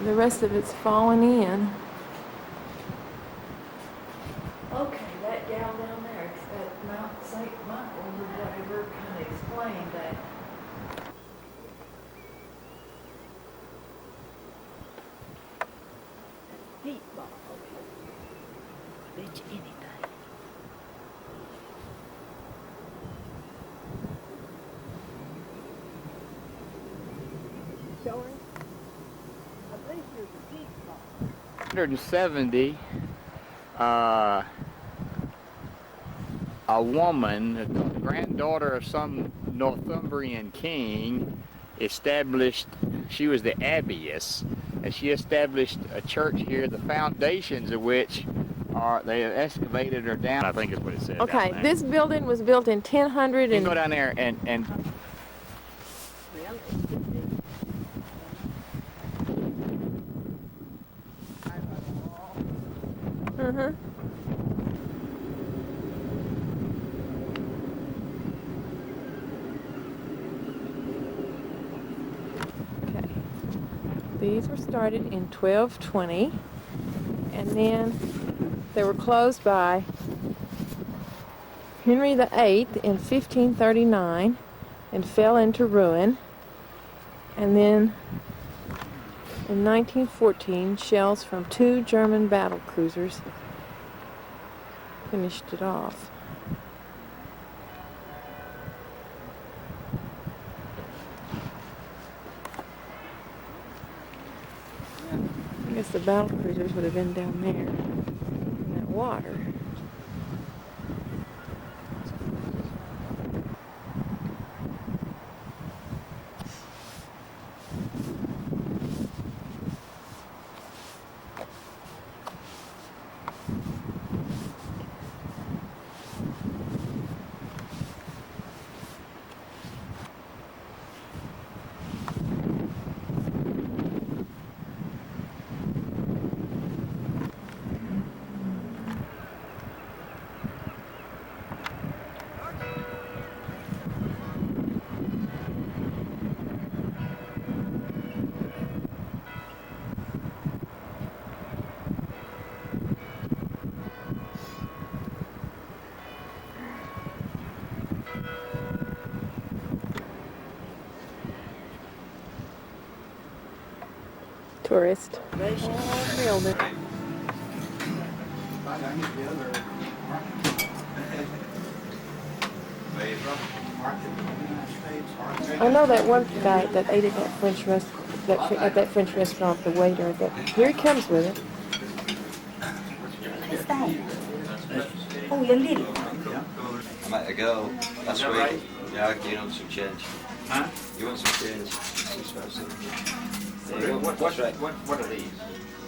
The rest of it's falling in. Okay, that gal down there at Mount St. Michael or whatever kind of explained that. Heat ball. Bet you anything. Sorry? I think there's a heat ball. 170, a woman, the granddaughter of some Northumbrian king, established, she was the abbess, and she established a church here, the foundations of which are, they have excavated her down, I think is what it said. Okay, this building was built in 1000 You and... can go down there and Mm-hmm. Okay. These were started in 1220, and then they were closed by Henry VIII in 1539 and fell into ruin. And then in 1914, shells from 2 German battle cruisers finished it off. I guess the battle cruisers would have been down there in that water. Tourist. Oh, building. I know that one guy that ate at that French at that French restaurant, the waiter. That here he comes with it. Oh, you little. I met a girl last week. Yeah, I do want some change. Huh? You want some change? Some expensive. There you go. What Right. are these?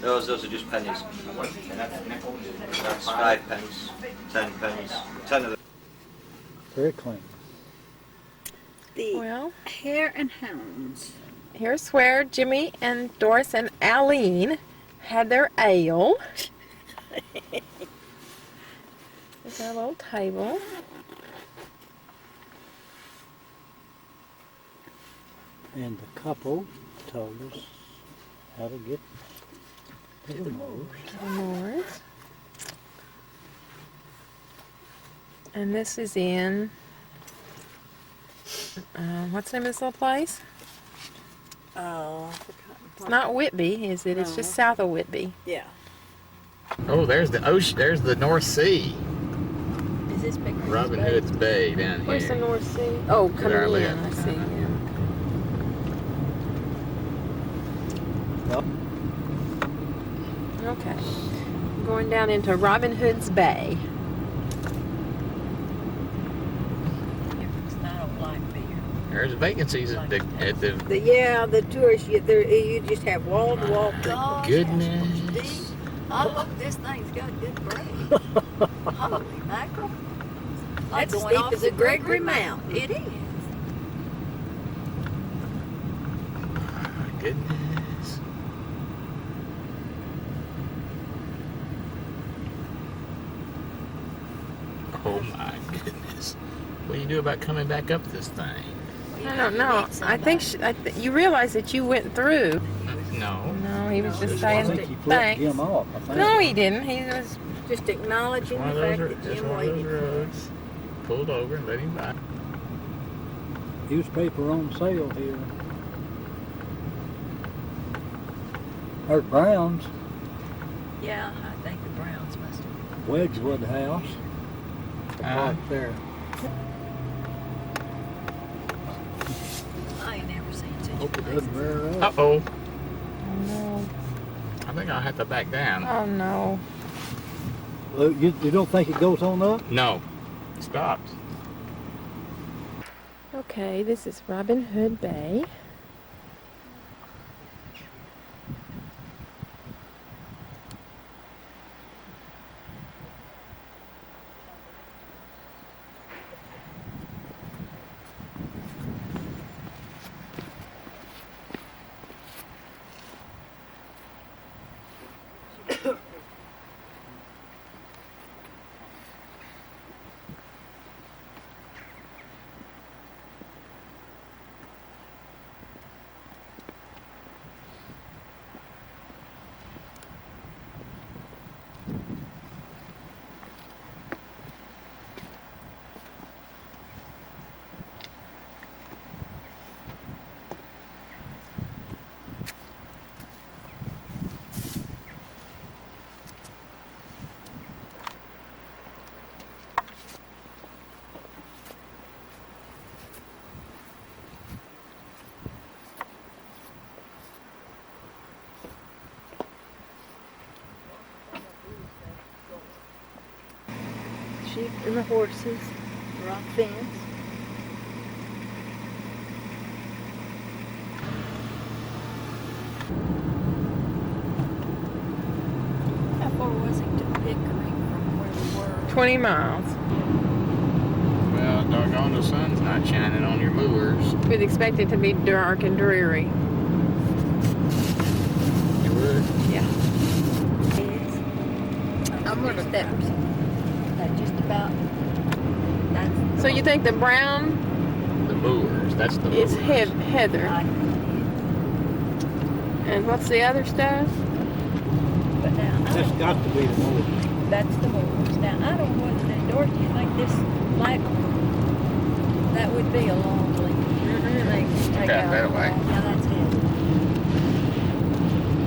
Those are just pennies. What, and that's nickels? That's 5 pence, 10 pence, 10 of them. Very clean. The Well, Hare and Hounds. here's where Jimmy and Doris and Aline had their ale. There's our little table. And the couple told us how to get to the moors. Moors. And this is in, what's the name of this little place? Oh, It's not Whitby, is it? It's just south of Whitby. yeah. oh, there's the ocean, there's the North Sea, Is this big? Robin Hood's Bay down Where's the here. North Sea? Oh, coming There, look in, at I it. see, yeah. Okay. Going down into Robin Hood's Bay. I don't like beer. There's vacancies at the The tourists, you just have wall to wall. Oh, goodness. Oh, this thing's got good grade. Holy mackerel. Like That's going steep off as the a Gregory Mountain. It is. Goodness. Oh my goodness. What do you do about coming back up this thing? I don't know. I think you realize that you went through. No. No, he was just I saying think he flipped thanks. Jim off, I think. No, he didn't. He was. Just acknowledging the fact that Jim waited. roads. Pulled over and let him by. Newspaper on sale here. There's Brown's, Yeah, I think the Browns must have. Wedgwood House. Right there. I ain't never seen such a Hope it place. doesn't wear up. Uh-oh. No. I think I'll have to back down. Oh no. Look, you don't think it goes on up? No. Stopped. Okay, this is Robin Hood Bay. Sheep and the horses are on fence. How far was it to Pickering from where we were? 20 miles. Well, doggone, the sun's not shining on your moors. We'd expect it to be dark and dreary. You would? I'm gonna steps. That's just about. That's. So you think the brown The moors. That's the is moors. heather? And what's the other stuff? But now That's got to be the moors. that's the moors. Now I don't know what's that door. Do you think this might? That would be a long leaf. Thing to take Okay, out. that way. Yeah, that's it.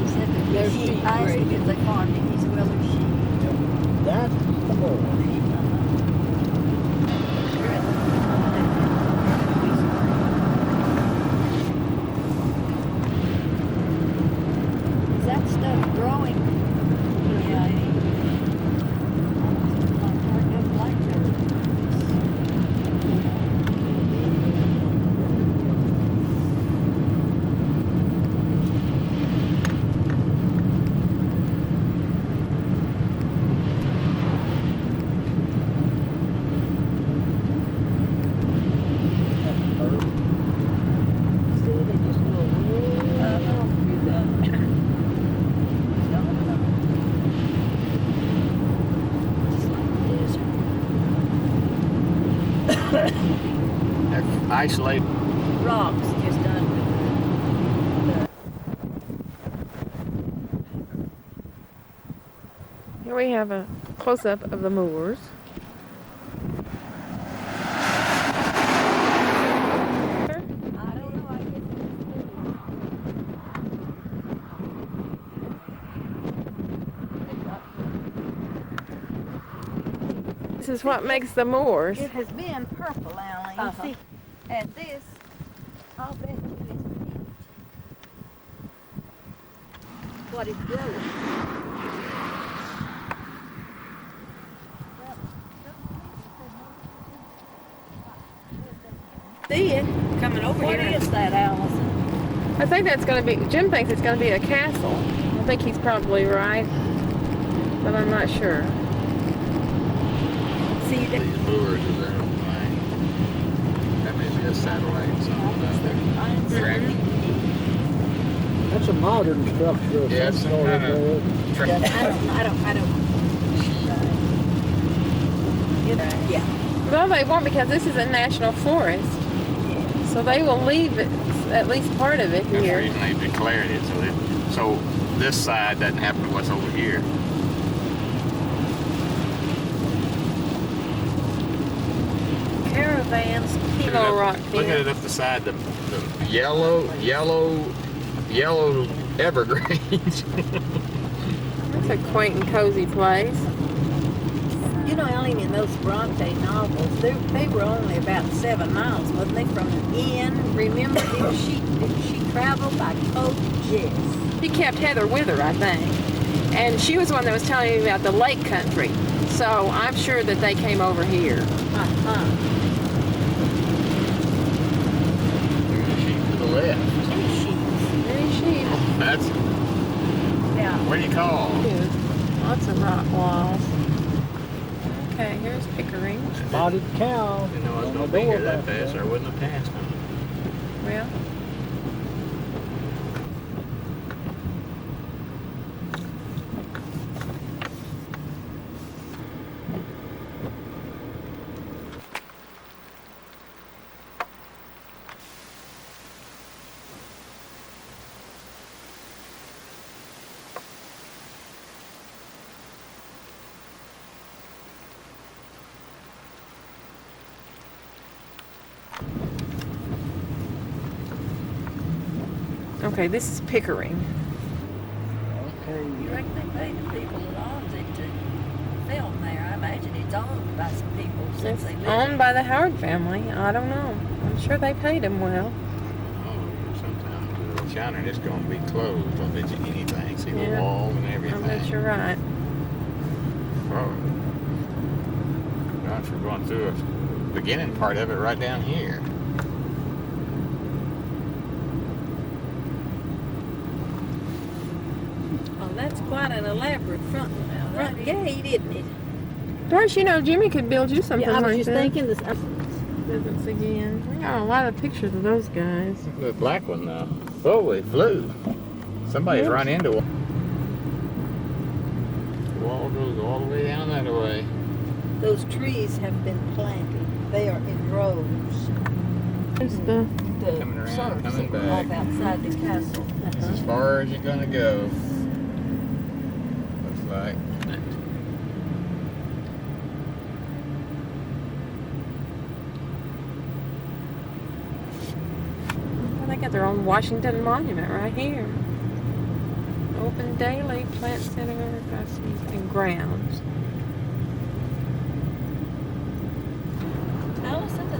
He said that They're he sheep asked grazing. if they farmed it. He said, well, they're sheep. That's the moors. Is that stuff growing? Yeah, it is. Like turned up blackberry. See, they just go way through the That's isolated. Rocks just under Here we have a close-up of the moors. I don't know, I guess This is what makes the moors. It has been purple, Alan. You see, and this, I'll bet you is peach. What is growing? See it coming over What here. is that, Allison? I think that's going to be, Jim thinks it's going to be a castle. I think he's probably right, but I'm not sure. See that? These moors are their own thing. That may be a satellite something out there. Dragon. That's a modern structure of Yeah, some some sort. kind of- There. I don't. Yeah. Well, they won't because this is a national forest. So they will leave it, at least part of it That's the here. reason they declared it. So this side doesn't happen to what's over here. Caravans. Kilo Rock Look at Theater. it up the side. The yellow evergreens. That's a quaint and cozy place. You know, Eileen, in those Bronte novels, they were only about 7 miles, wasn't they, from the inn? Remember, did she travel by coach? Yes. She kept Heather with her, I think. And she was the one that was telling me about the lake country. So I'm sure that they came over here. Uh-huh. Sheep to the left. Many sheep. That's Yeah. what do you call? Too. Lots of rock walls. Okay, here's Pickering. Spotted cow. You know I was on gonna the be door here that back fast, there. or I wouldn't have passed them. Well, okay, this is Pickering. Okay. You reckon they paid the people that owns it to film there? I imagine it's owned by some people since It's they live owned by the Howard family. I don't know. I'm sure they paid him well. Oh, sometimes the China is gonna be closed. I'll bet you anything. See the Yeah. wall and I everything. bet you're right. Oh. Gosh, we're going through a beginning part of it right down here. Oh, that's quite an elaborate front gate, isn't it? Doris, you know, Jimmy could build you something Yeah, I was like just that. thinking this. Business again. We got a lot of pictures of those guys. The black one though. Oh, it flew. Somebody's Oops. run into it. The wall goes all the way down that way. Those trees have been planted. They are in rows. There's the The Coming around, surfs coming that were back. off outside the castle. That's as far as you're gonna go. Looks like. well, they got their own Washington Monument right here. Open daily, plant center, and grounds. Allison,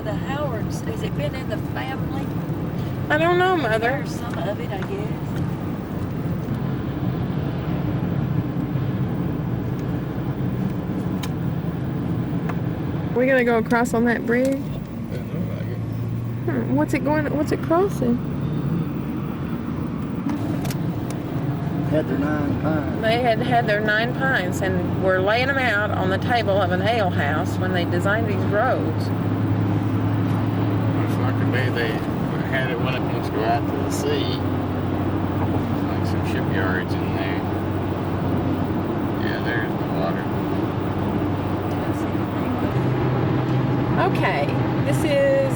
the Howards, has it been in the family? I don't know, Mother. There's some of it, I guess. We're gonna go across on that bridge. Doesn't look like it. What's it going? What's it crossing? Had their 9 pines. They had had their 9 pines and were laying them out on the table of an ale house when they designed these roads. Looks like the way they had it when it wants to go out to the sea. Like some shipyards in there. Yeah, there's the water. Okay, this is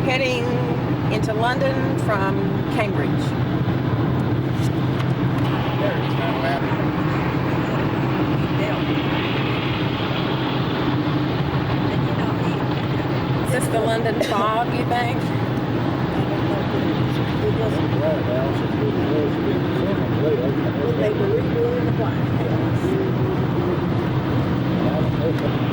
heading into London from Cambridge. There's not ladder. And you know, Is this the London fog, you think? It wasn't the White House, it was when they were redoing the White House. I don't know if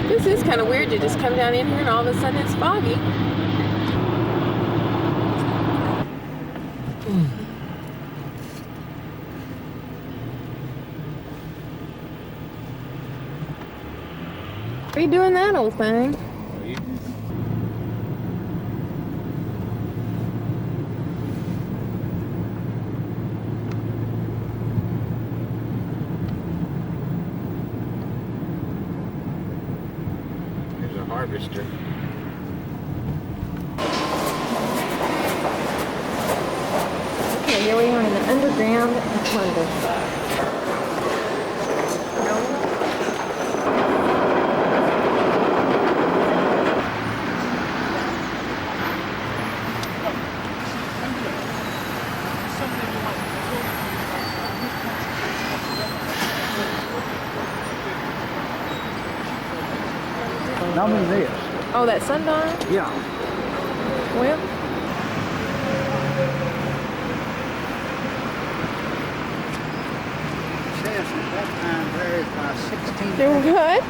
This is kind of weird. You just come down in here and all of a sudden it's foggy. Redoing that old thing. There's a harvester. Okay, here we are in the underground of London. I mean this. Oh, that sundial? Yeah. Well, It says that that time varies by 16. doing good.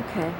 Okay.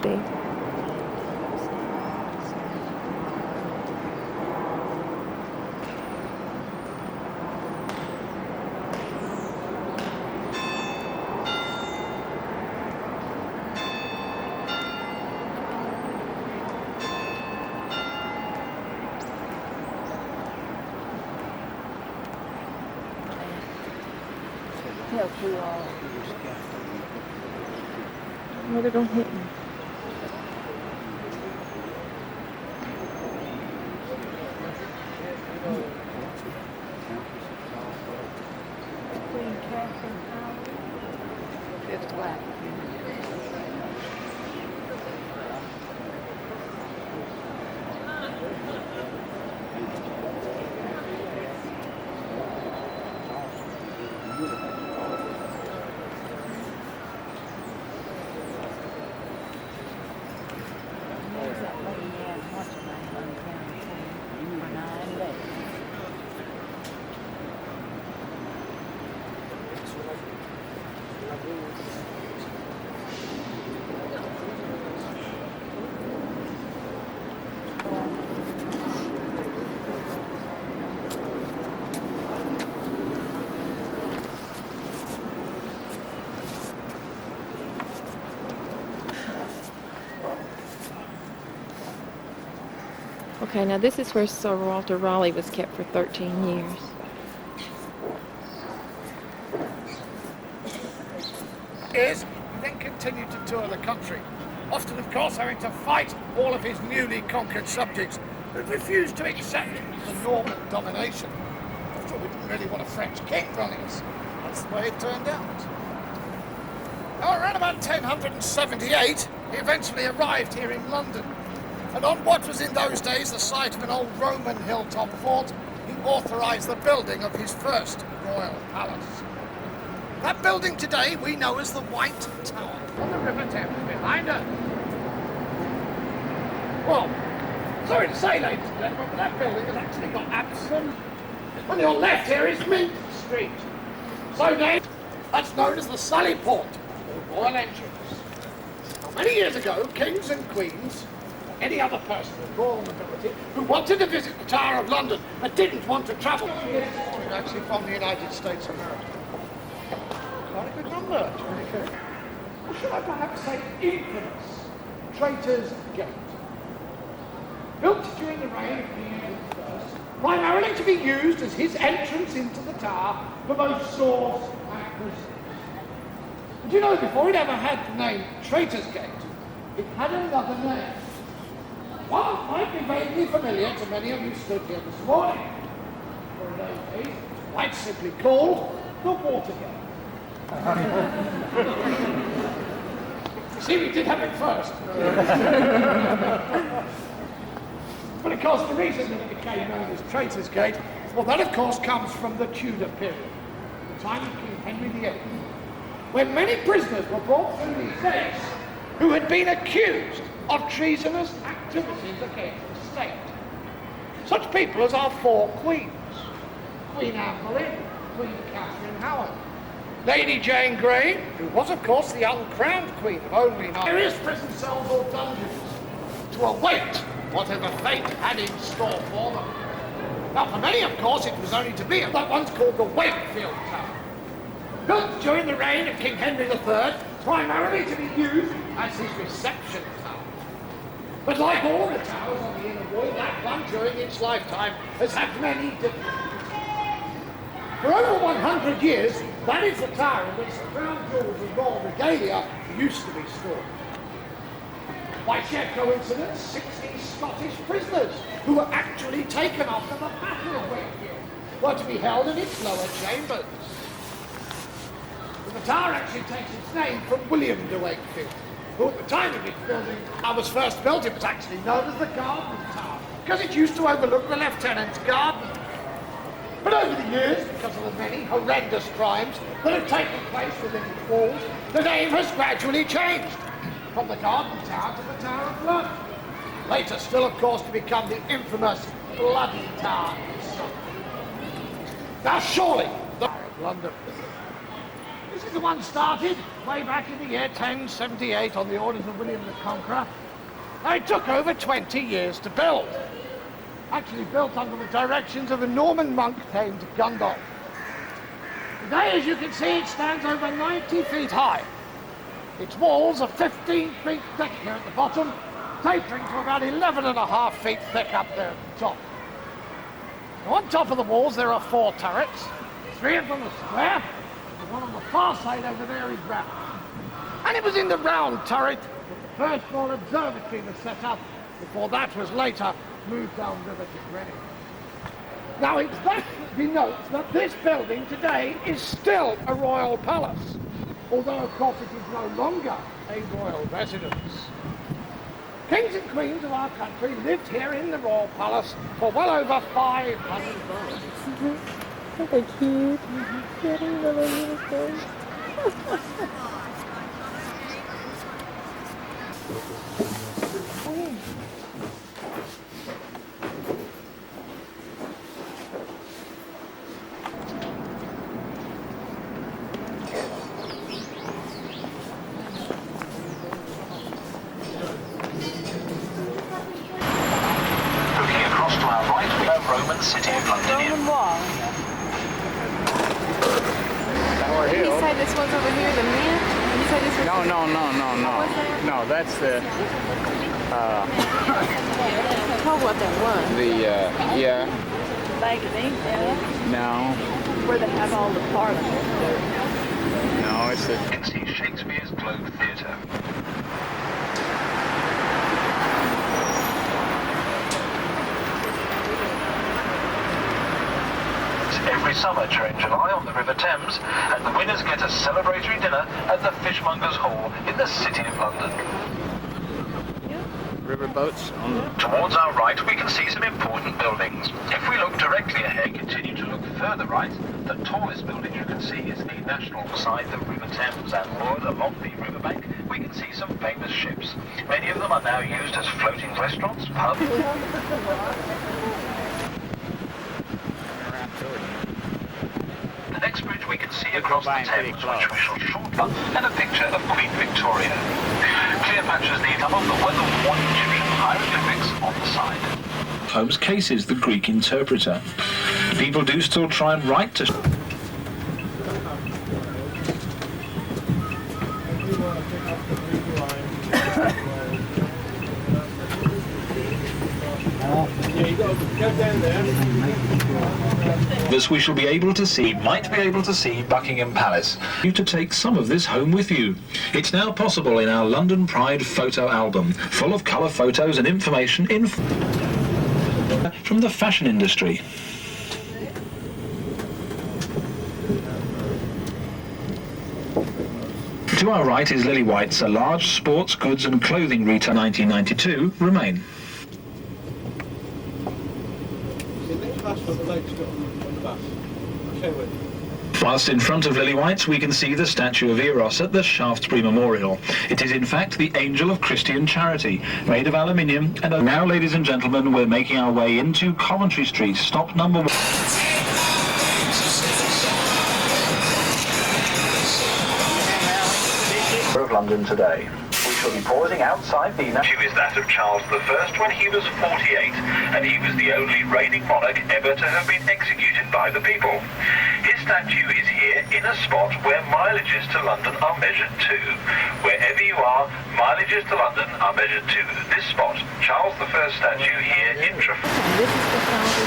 See? Help you all. Mother, don't hit me. Queen Catherine Howard. Fifth wife. There's that lady, yeah, what's her name, on County for 9/11. Okay, now this is where Sir Walter Raleigh was kept for 13 years. Years, he then continued to tour the country, often of course having to fight all of his newly conquered subjects who refused to accept the Norman domination. After all, we didn't really want a French king running us. That's the way it turned out. Now, around about 1078, he eventually arrived here in London, and on what was in those days the site of an old Roman hilltop fort, he authorised the building of his first royal palace. That building today we know as the White Tower, on the River Thames behind us. Well, sorry to say, ladies and gentlemen, but that building has actually got absent. On your left here is Mint Street. So named, that's known as the Sally Port, or Royal Entrance. Now, many years ago, kings and queens, any other person of royal nobility who wanted to visit the Tower of London but didn't want to travel, actually from the United States of America. quite a good number. Or should I perhaps say infamous Traitor's Gate? Built during the reign of King Edward I, primarily to be used as his entrance into the tower for both swords and prisoners. But you know, before it ever had the name Traitor's Gate, it had another name. One that might be vaguely familiar to many of you stood here this morning. For in those days, it was quite simply called the Watergate. See, we did have it first. But of course, the reason that it became known as Traitor's Gate, well, that of course comes from the Tudor period, the time of King Henry VIII, when many prisoners were brought through these gates who had been accused of treasonous activities against the state. Such people as our four queens: Queen Anne Boleyn, Queen Catherine Howard, Lady Jane Grey, who was of course the uncrowned queen of only 9 various prison cells or dungeons to await whatever fate had in store for them. Now for many of course it was only to be that one's called the Wakefield Tower. Built during the reign of King Henry III, primarily to be used as his reception tower. But like all the towers on the inner wall, that one during its lifetime has had many difficulties. For over 100 years, that is the tower in which the crown jewels and royal regalia used to be stored. By sheer coincidence, 60 Scottish prisoners who were actually taken after the Battle of Wakefield were to be held in its lower chambers. The tower actually takes its name from William de Wakefield, who at the time of its building was first built, it was actually known as the Garden Tower, because it used to overlook the Lieutenant's garden. But over the years, because of the many horrendous crimes that have taken place within its walls, the name has gradually changed, from the Garden Tower to the Tower of Blood. Later still, of course, to become the infamous Bloody Tower itself. Now surely, the Tower of London. This is the one started way back in the year 1078 on the orders of William the Conqueror. Now, it took over 20 years to build. Actually built under the directions of a Norman monk named Gundulf. Today, as you can see, it stands over 90 feet high. Its walls are 15 feet thick here at the bottom, tapering to about 11.5 feet thick up there at the top. Now, on top of the walls there are 4 turrets. 3 of them are square. The one on the far side over there is round. And it was in the round turret that the first floor observatory was set up, before that was later moved downriver to Greenwich. Now it's that denotes that this building today is still a royal palace, although of course it is no longer a royal residence. Kings and queens of our country lived here in the royal palace for well over 500 years. Aren't they cute? Getting the little thing. Looking across to our right, we have Roman City of London. Roman wall. Tower Did he Hill. say this one's over here, the mint? Did he say this was No. What was that? No, that's the, I told what that was. yeah, Magazine, no, where they have all the parliament. no, it's the, You can see Shakespeare's Globe Theatre. Every summer during July on the River Thames, and the winners get a celebratory dinner at the Fishmongers' Hall in the City of London. riverboats on Towards our right, we can see some important buildings. If we look directly ahead, continue to look further right, the tallest building you can see is a national beside the River Thames, and moored along the riverbank, we can see some famous ships. Many of them are now used as floating restaurants, pubs. The next bridge we can see across the Thames, which we shall shortly, and a picture of Queen Victoria. Cleopatra's Needle above the weather-worn Egyptian hieroglyphics on the side. Holmes' case is the Greek interpreter. People do still try and write to... Thus we shall be able to see, might be able to see Buckingham Palace. You to take some of this home with you. It's now possible in our London Pride photo album, full of colour photos and information from the fashion industry. To our right is Lily White's, a large sports goods and clothing retailer. 1992 remain. Whilst in front of Lily White's we can see the statue of Eros at the Shaftesbury Memorial. It is in fact the Angel of Christian Charity, made of aluminium. And now, ladies and gentlemen, we're making our way into Coventry Street, stop number 1. Of London today. We shall be pausing outside the... Statue is that of Charles I when he was 48, and he was the only reigning monarch ever to have been executed by the people. His statue is here in a spot where mileages to London are measured to. Wherever you are, mileages to London are measured to. This spot, Charles I statue here in Trafalgar. This is the Father.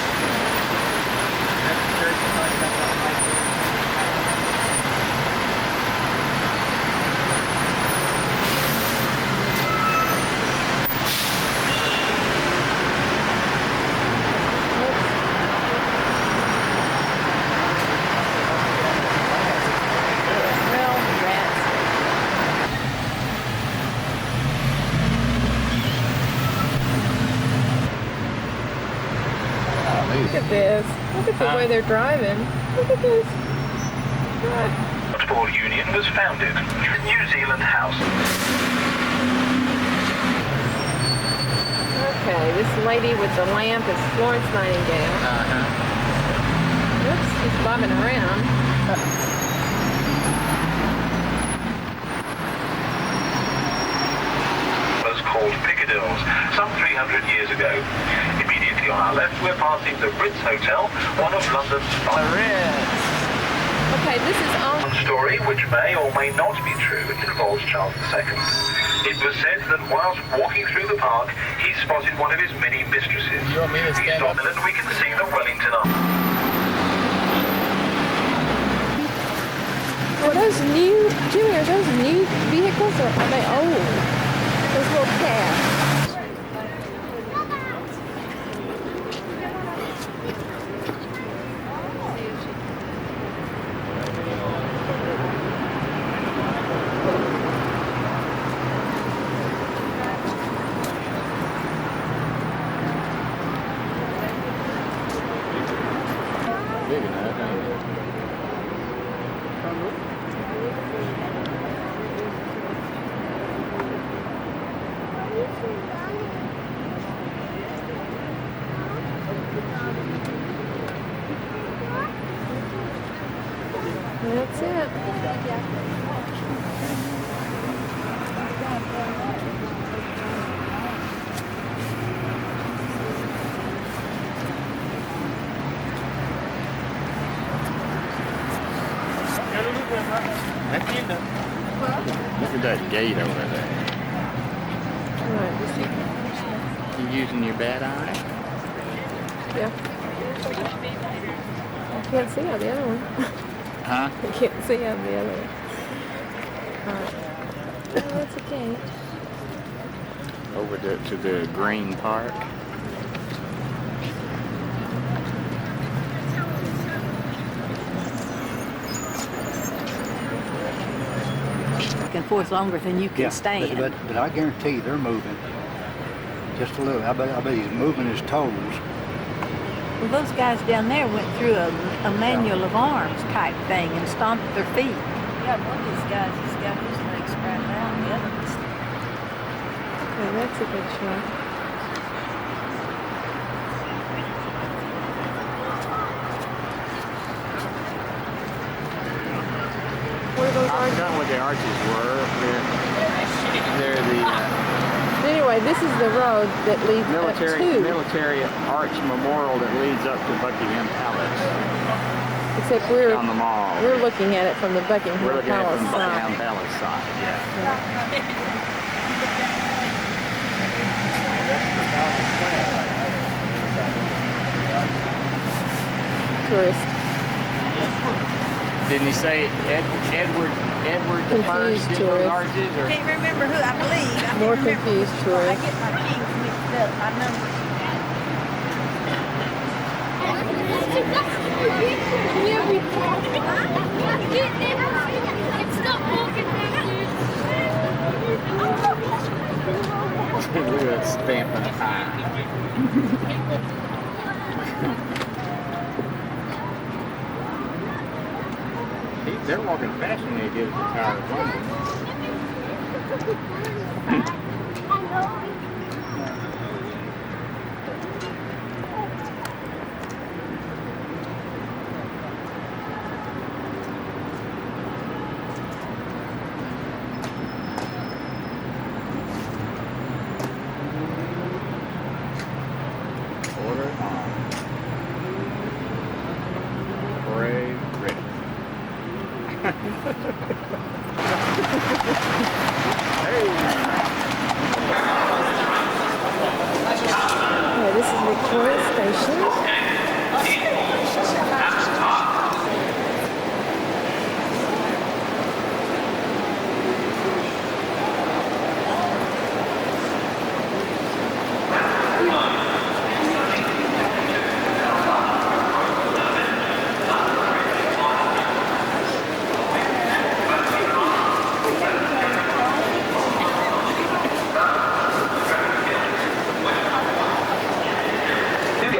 Look at this. Look at the way they're driving. Look at this. Football Union was founded. New Zealand House. Okay, this lady with the lamp is Florence Nightingale. Oops, she's bobbing around. Was called Piccadilles some 300 years ago. Immediately on our left, we're passing the Ritz Hotel, one of London's Okay, this is all. One story, which may or may not be true, involves Charles II. It was said that whilst walking through the park, he spotted one of his many mistresses. He stopped and we can see the Wellington Arms. Are those new, Jimmy, are those new vehicles or are they old? Those little cabs. Big enough, ain't it? That's it. Look at that gate over there. Right. You using your bad eye? Yeah. I can't see out the other one. Huh? I can't see out the other one. Alright. Oh, that's a gate. Over to the Green Park. Back and forth longer than you can stand. But I guarantee you they're moving. Just a little. I bet he's moving his toes. Well, those guys down there went through a manual of arms type thing and stomped their feet. Yeah, one of these guys has got his legs spread out, the other one's... Okay, that's a good shot. What are those I arches? forgot what the arches were. They're the Anyway, this is the road that leads military arch memorial that leads up to Buckingham Palace. Except we're on the mall. We're looking at it from the Buckingham We're looking at it Palace from Buckingham side. Palace side. Yeah. tourist. Didn't he say Edward the First Confused did those tourist. arches? Or? Can't remember who I believe. I can't More remember confused which one. I tourist. get my kings mixed up, my numbers. Look at that stamping high. They're walking faster than they did at the Tower of London. Order on. Parade ready. Yeah, this is Victoria Station.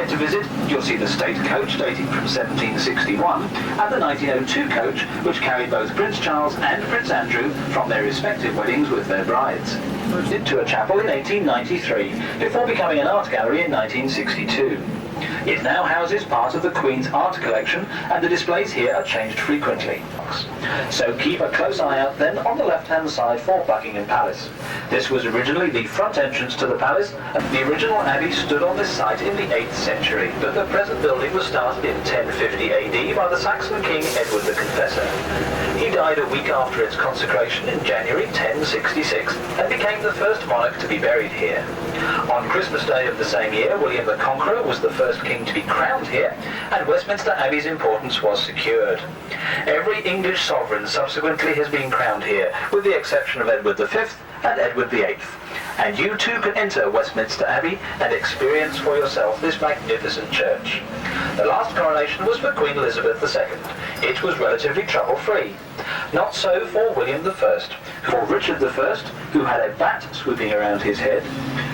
To visit, you'll see the state coach dating from 1761 and the 1902 coach which carried both Prince Charles and Prince Andrew from their respective weddings with their brides. Moved into a chapel in 1893 before becoming an art gallery in 1962. It now houses part of the Queen's art collection and the displays here are changed frequently. So keep a close eye out then on the left-hand side for Buckingham Palace. This was originally the front entrance to the palace, and the original abbey stood on this site in the 8th century, but the present building was started in 1050 AD by the Saxon king Edward the Confessor. He died a week after its consecration in January 1066 and became the first monarch to be buried here. On Christmas Day of the same year, William the Conqueror was the first king to be crowned here, and Westminster Abbey's importance was secured. Every English sovereign subsequently has been crowned here, with the exception of Edward V and Edward VIII. And you too can enter Westminster Abbey and experience for yourself this magnificent church. The last coronation was for Queen Elizabeth II. It was relatively trouble-free. Not so for William I, for Richard I, who had a bat swooping around his head,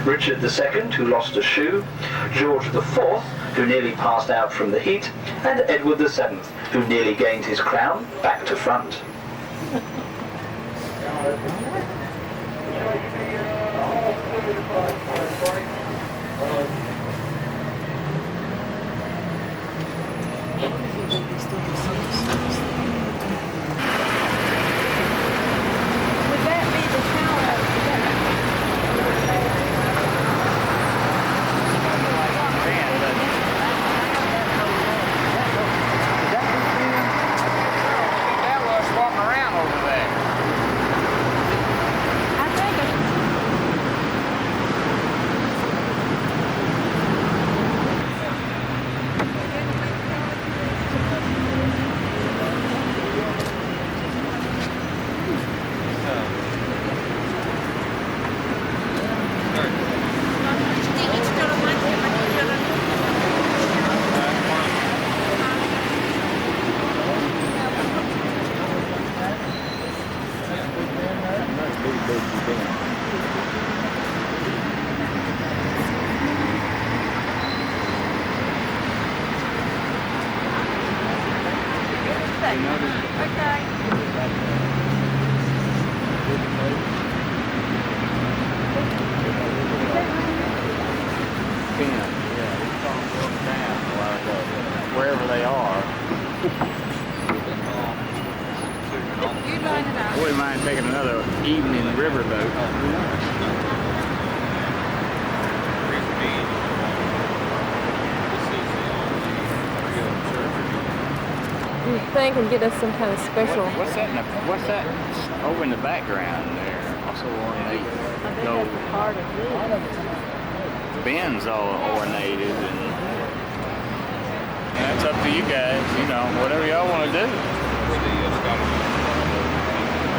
Richard II, who lost a shoe, George IV, who nearly passed out from the heat, and Edward VII, who nearly gained his crown back to front. Wherever they are. I wouldn't mind taking another evening riverboat. You think and get us some kind of special. What's that over in the background there? Also ornate gold. That's part of it. Ben's all ornated and That's up to you guys, you know, whatever y'all want to do.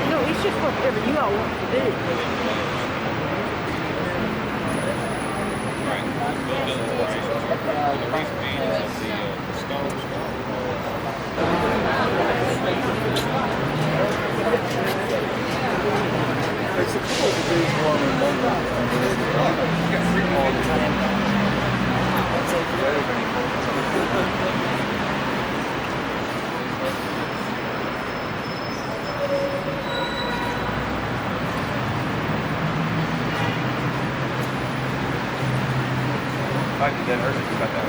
No, it's just whatever you all want to do. It's a cool to do one and one all the time. That's okay. If I could get her to cut that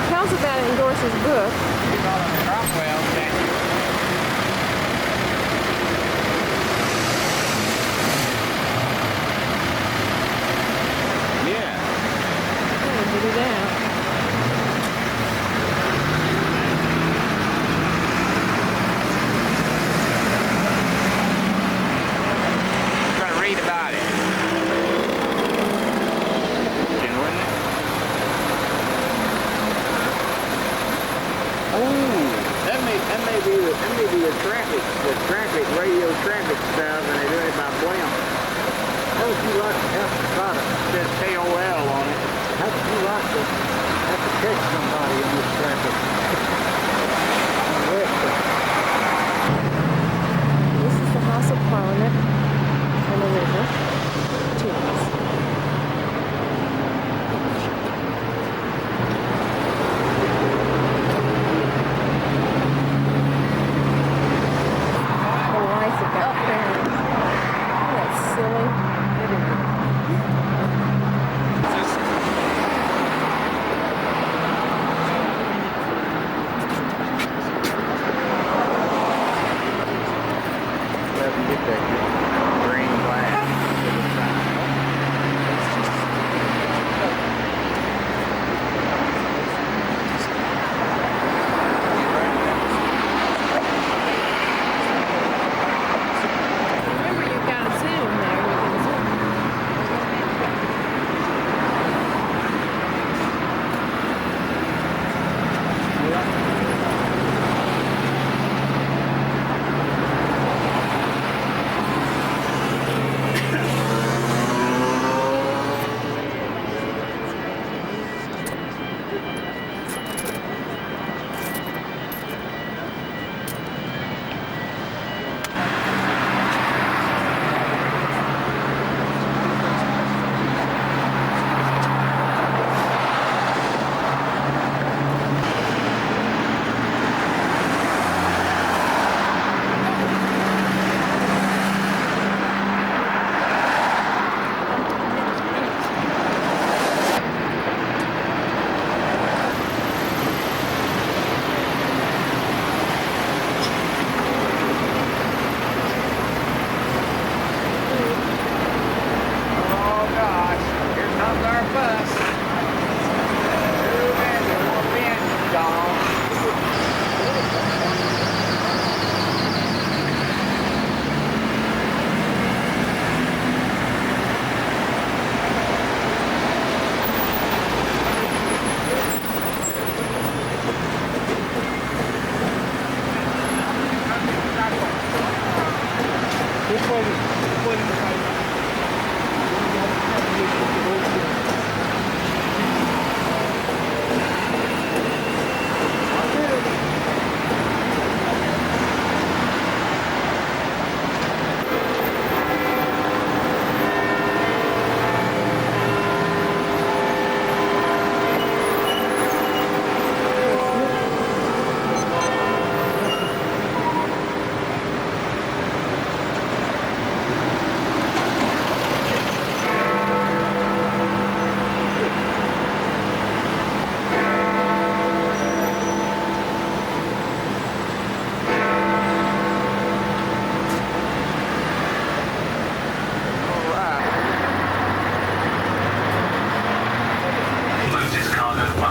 Tells about it in Doris's book. Yeah. Get it out. I'm trying to read about it.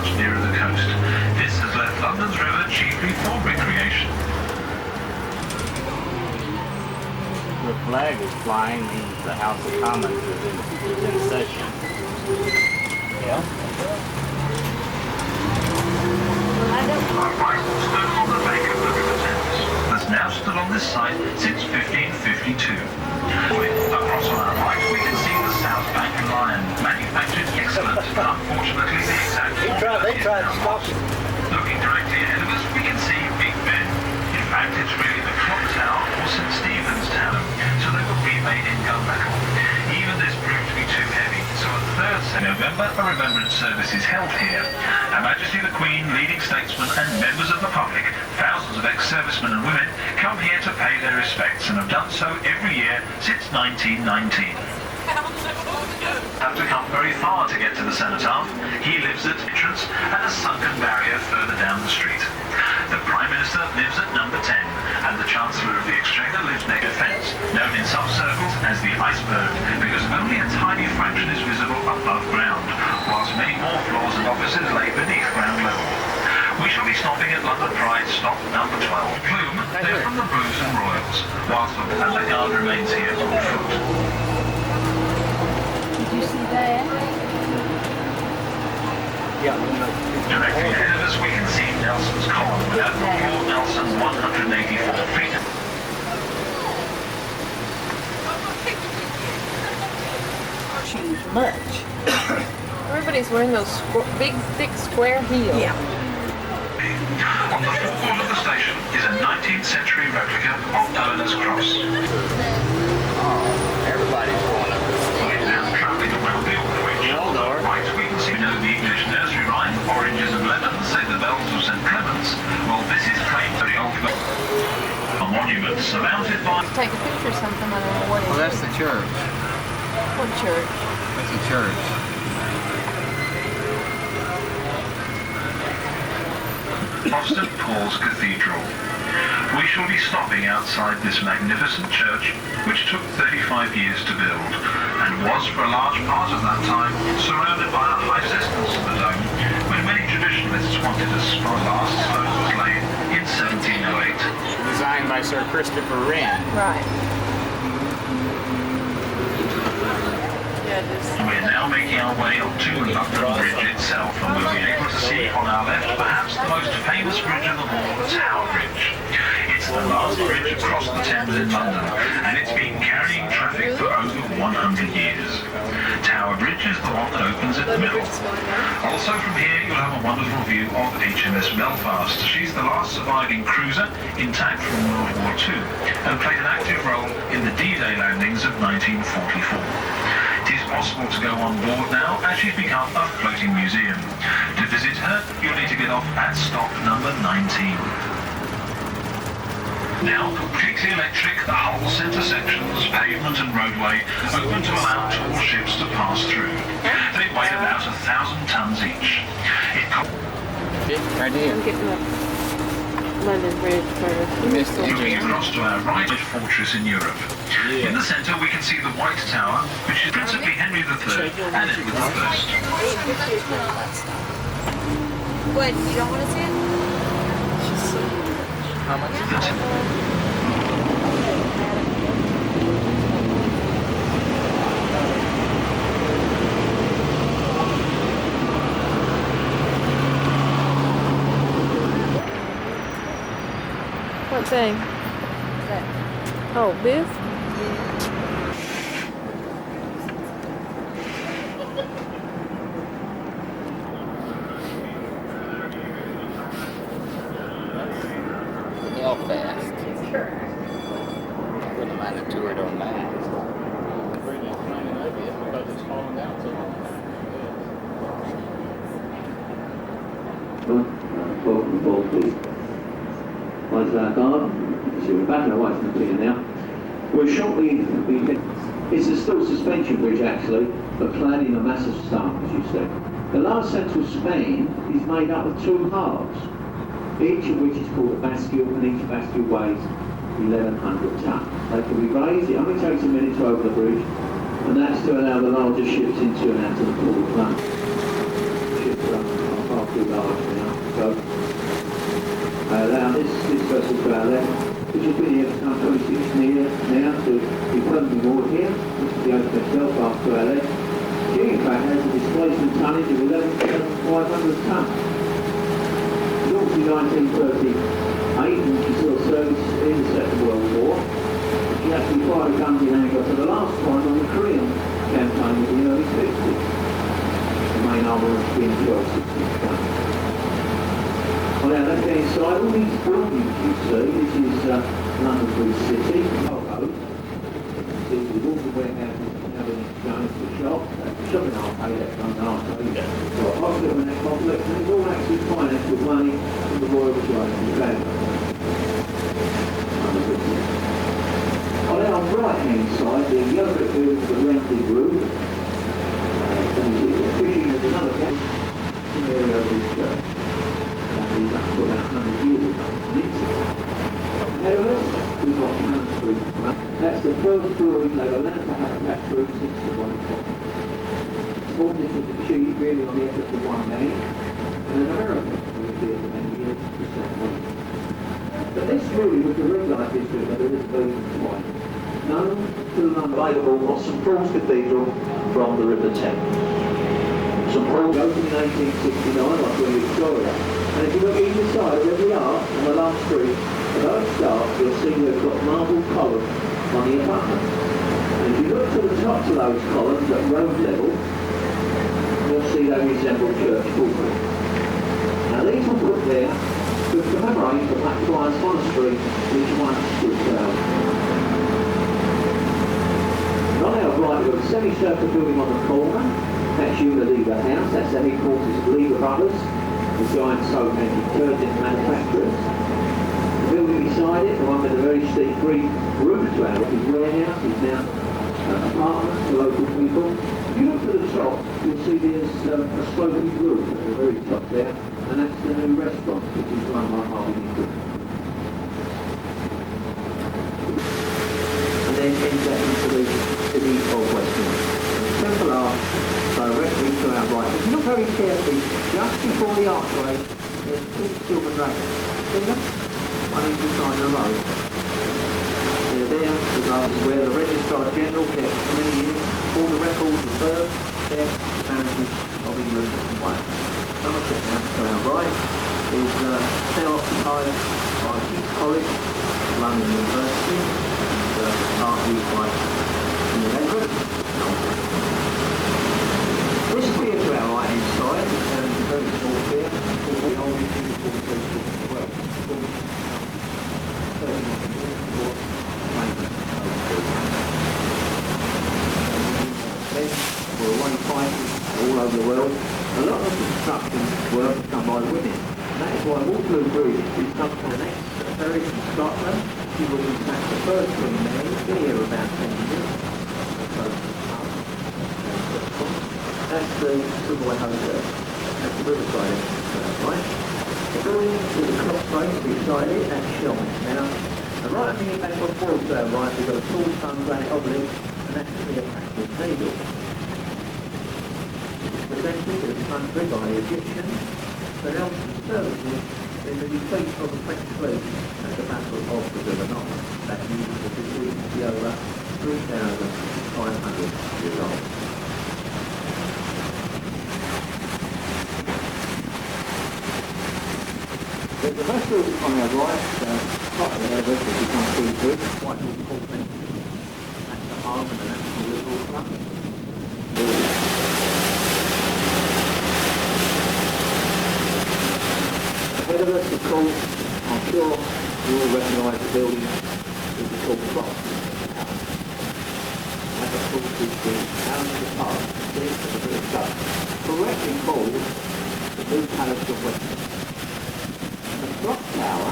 much nearer the coast. This has left London's river chiefly for recreation. The flag is flying means the House of Commons is in session. Yeah. Our right stood on the bank of the River Thames, has now stood on this site since 1552. Across on our right, we can see the South Bank Lion, manufactured excellent, but unfortunately the exact They tried to stop it. Looking directly ahead of us, we can see Big Ben. In fact, it's really the clock tower or St. Stephen's Tower, so they were remade in gunmetal. Even this proved to be too heavy, so on 3rd November, a remembrance service is held here. Her Majesty the Queen, leading statesmen and members of the public, thousands of ex-servicemen and women, come here to pay their respects and have done so every year since 1919. Have to come very far to get to the cenotaph. He lives at entrance and a sunken barrier further down the street. The Prime Minister lives at number 10, and the Chancellor of the Exchequer lives near the fence, known in some circles as the iceberg, because only a tiny fraction is visible above ground, whilst many more floors and offices lay beneath ground level. We shall be stopping at London Pride stop number 12. Plume, they're from the Blues and Royals, whilst the guard remains here on foot. Did you see that? Yeah. Directly ahead of us, we can see Nelson's column with Admiral Lord Nelson 184 feet. Choose much. Everybody's wearing those big, thick, square heels. Yeah. On the forecourt of the station is a 19th century replica of Eleanor's Cross. Everybody's going up this We're now travelling around the Aldwych. On the right, we can see the English nursery rhyme, Oranges and Lemons, say the bells of St. Clement's. Well, this is claimed to the old a monument surmounted by... Take a picture of something, I don't know what it is. Well, that's the church. What church? That's the church. of St. Paul's Cathedral. We shall be stopping outside this magnificent church, which took 35 years to build, and was for a large part of that time surrounded by a high distance of the dome, when many traditionalists wanted a last stone was laid in 1708. Designed by Sir Christopher Wren. Right. We're now making our way up to London Bridge itself, and we'll be able to see on our left perhaps the most famous bridge of them all, the Tower Bridge. It's the last bridge across the Thames in London, and it's been carrying traffic for over 100 years. Tower Bridge is the one that opens in the middle. Also from here you'll have a wonderful view of HMS Belfast. She's the last surviving cruiser intact from World War II, and played an active role in the D-Day landings of 1944. It is possible to go on board now, as she's become a floating museum. To visit her, you'll need to get off at stop number 19. Now completely electric, the whole centre sections, pavement and roadway, open to allow tall ships to pass through. They weigh about 1,000 tons each. Right here. I'm getting the London Bridge first. Moving across to our right fortress in Europe. In the centre we can see the White Tower, which is principally Henry III and Edward I. What, you don't want to see it? How much is it? What thing? Oh, this? Belfast. Wouldn't mind a tour on that. Welcome aboard, please. Onto our guard. See, we're back in the right from here now. We'll shortly be... It's a still suspension bridge, actually, but clad in a massive staff, as you said. The last central span is made up of two halves, each of which is called a bascule, and each bascule weighs 1,100 tons. They can be raised, it only takes a minute to open the bridge, and that's to allow the larger ships into and out of the port of London. Ships run half 500 tonnes. Launched in 1938, and she saw service in the Second World War. She actually fired a gun in anger for the last time on the Korean campaign in the early 60s. The main armament being 12-16 guns. On our left-hand side, all these buildings you see, this is London Bridge City, Soho. See the water warehouses now being exchanged for shops. The shopping arcade, that's London Arcade. So a hospital and that complex, and it's all actually financed with money from the Royal Australian Bank. On our right-hand side, the yellow brick building with the rounded roof. Fishing is another camp in the area of this church. That was about 100 years ago. However, we've got Cannon Street. That's the first brewery they were allowed to have that brew since the one o'clock. All this was achieved really on the efforts of one man, and an American who was here for many years to set one. But this brewery was the red light district of Elizabethan wine, known to the available of St Paul's Cathedral from the River Thames. St Paul's opened in 1869 by Queen Victoria. And if you look either side of every arch on the last street, below its start, you'll see we've got marble columns on the abutment. And if you look to the tops of those columns at road level, you'll see they resemble church pulpits. Now these were put there to commemorate the Blackfriars Monastery, which once stood there. And on our right, we've got a semicircular building on the corner. That's Unilever House, that's the headquarters of Lever Brothers, the giant soap and detergent manufacturers. The building beside it, the one with a very steep green roof to our warehouse, is now apartments for local people. If you look to the top, you'll see there's a sloping roof at the very top there, and that's the new restaurant, which is run by Harvey Nichols. And then enter into the city of Westminster. Temple Arch, directly to our right. If you look very carefully, just before the archway, there's two silver dragons. See them? On each side of the road. They're there because where the Registrar General kept for many years all the records of birth, death, marriages of England and Wales. Somerset House to our right is now occupied by King's College, London University, and partly by King Edward. This pier to our right hand side, and it's a very small pier, called the Old Beautiful Pier as well. We're away fighting all over the world. A lot of construction work is done by women. And that is why Waterloo Bridge is something an ex-ferry from Scotland. She was in fact the first Queen Mary, been here about 10 years. That's the Savoy Hotel. That's the riverside entrance, right? The building with the crossroads beside it, that's Shellman. Now, right at the back of the to our right, we've got a tall stone granite obelisk, and that's the Cleopatra's Needle. Presented to the country by the Egyptians, but Nelson services in the defeat of the French fleet at the Battle of the River Nile. That means that the fleet will be over 3,500 years old. There's a vessel on our right, top of our vessel as you come through, Whitehall Port Benton. That's the harbour and the National Liberal Club. Ahead of us, of course, I'm sure you all recognise the building, which is called Clock House. That, of course, is the Arundel Park, the British Club, correctly called the Blue Palace of Westminster. The clock tower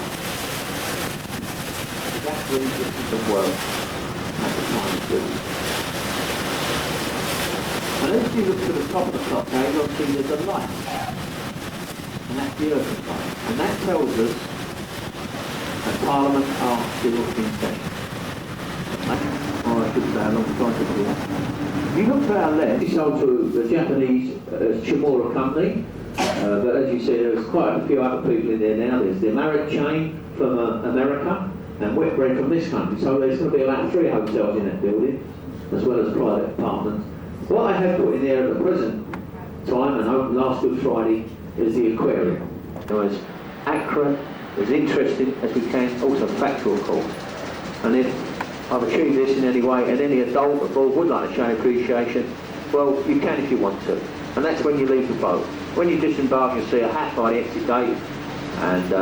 is actually the world at the time of building. And as you look to the top of the clock tower, you'll see there's a light. And that's the Earth light. And that tells us that Parliament are still in session. Or I should say alongside the floor. If you look to our left, it's sold to the Japanese Shimura company. But as you see, there's quite a few other people in there now. There's the Marriott chain from America and Whitbread from this country. So there's going to be about 3 hotels in that building, as well as private apartments. What I have put in there at the present time, and opened last Good Friday, is the aquarium. As accurate, as interesting as we can, also factual, of course. And if I've achieved this in any way, and any adult abroad would like to show appreciation, well, you can if you want to. And that's when you leave the boat. When you disembark, you'll see a hat by the exit gate, and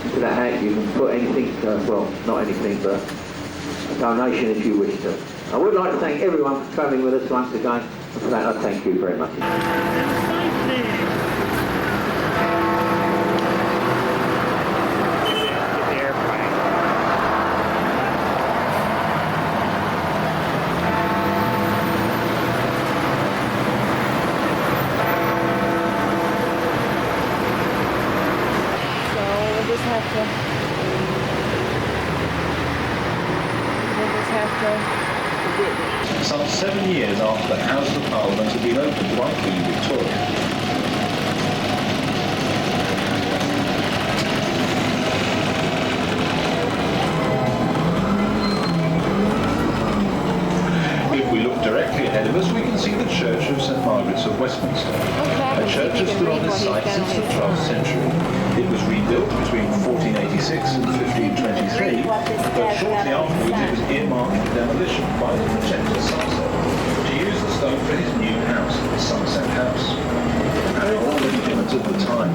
into that hat you can put anything, well, not anything, but a donation if you wish to. I would like to thank everyone for travelling with us once again, and for that I thank you very much. Some 7 years after the Houses of Parliament had been opened by Queen Victoria. If we look directly ahead of us, we can see the Church of St Margaret's of Westminster. A church has stood on this site since the 12th century. It was rebuilt between 1486 and 1523, but shortly afterwards it was earmarked for demolition by the Protector Somerset to use the stone for his new house, Somerset House. And all legitimate at the time.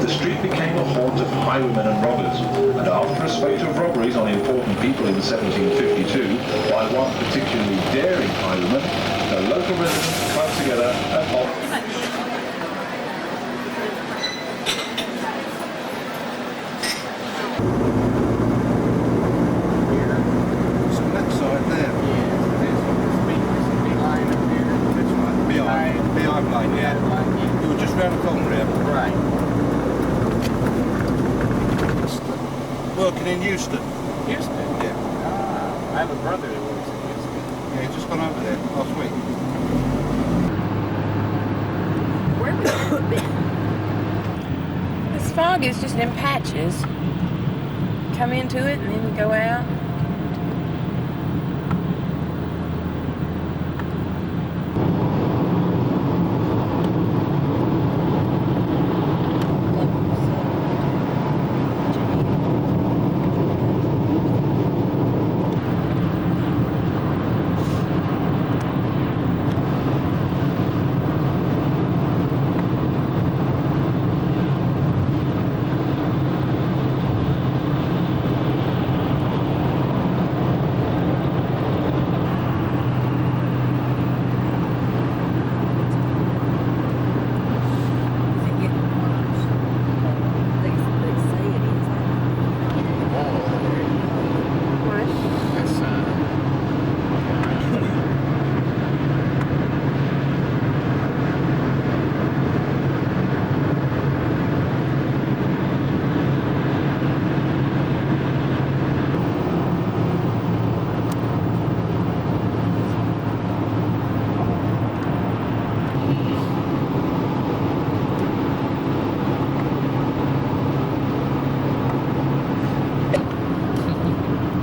The street became a haunt of highwaymen and robbers, and after a spate of robberies on important people in 1752 by one particularly daring highwayman, the local residents clubbed together and working in Euston. Houston? Yeah. I have a brother that works in Houston. Yeah, he's just gone over there last week. Where have we been? This fog is just in patches. Come into it and then go out.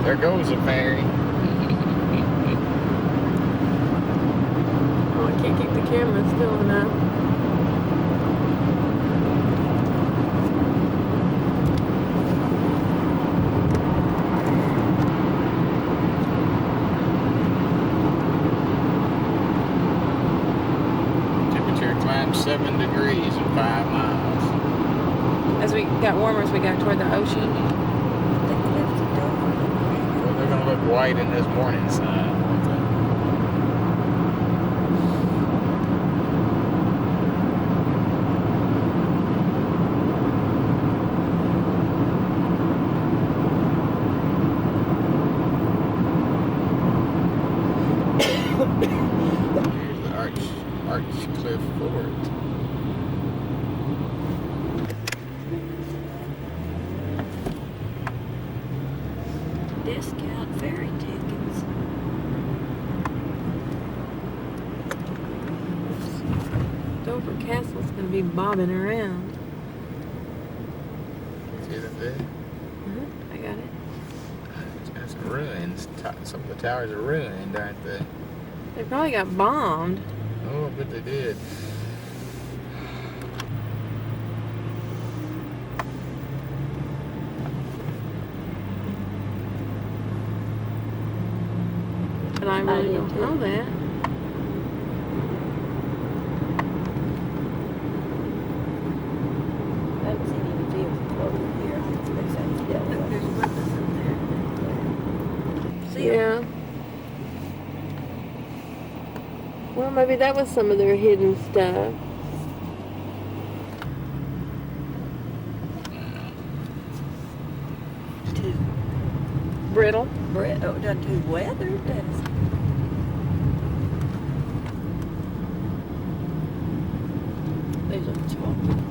There goes a ferry. Oh, I can't keep the camera still enough. Temperature climbed 7 degrees in 5 miles. As we got warmer, as we got toward the ocean. Well, they're going to look white in this morning sun. Here's the Archcliffe Fort. Discount ferry tickets. Dover Castle's going to be bobbing around. See that there? I got it. It's ruins. Some of the towers are ruined, aren't they? They probably got bombed. Oh, I bet they did. but I really did don't too. know that. I haven't seen any vehicles over here. There's that yellow. There's windows in there. See 'em? Yeah. Well, maybe that was some of their hidden stuff. Too Brittle. done too weathered. That's They look smoky.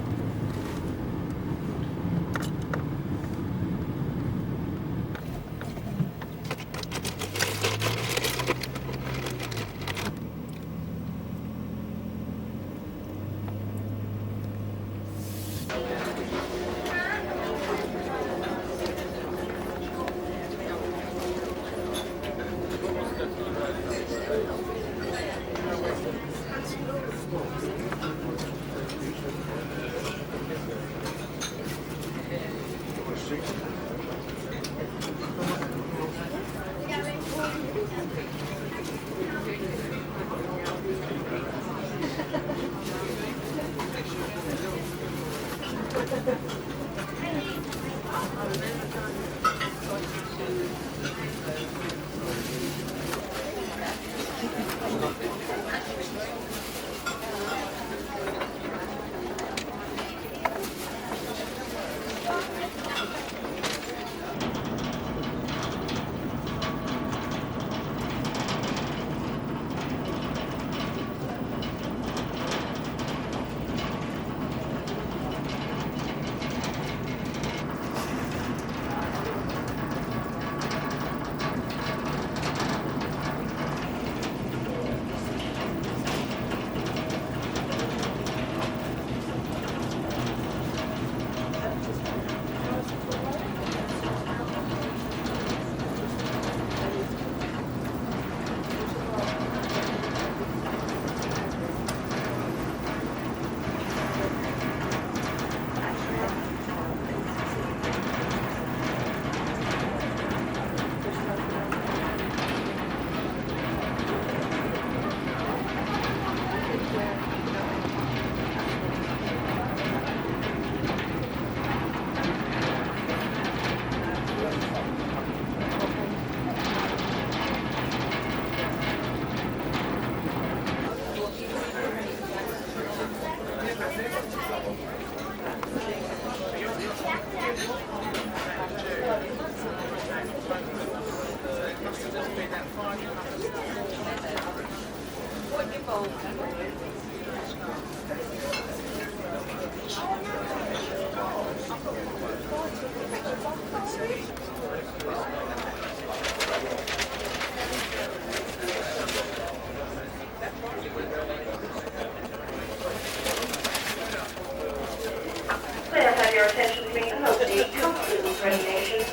May I have your attention please and note the customs regulations.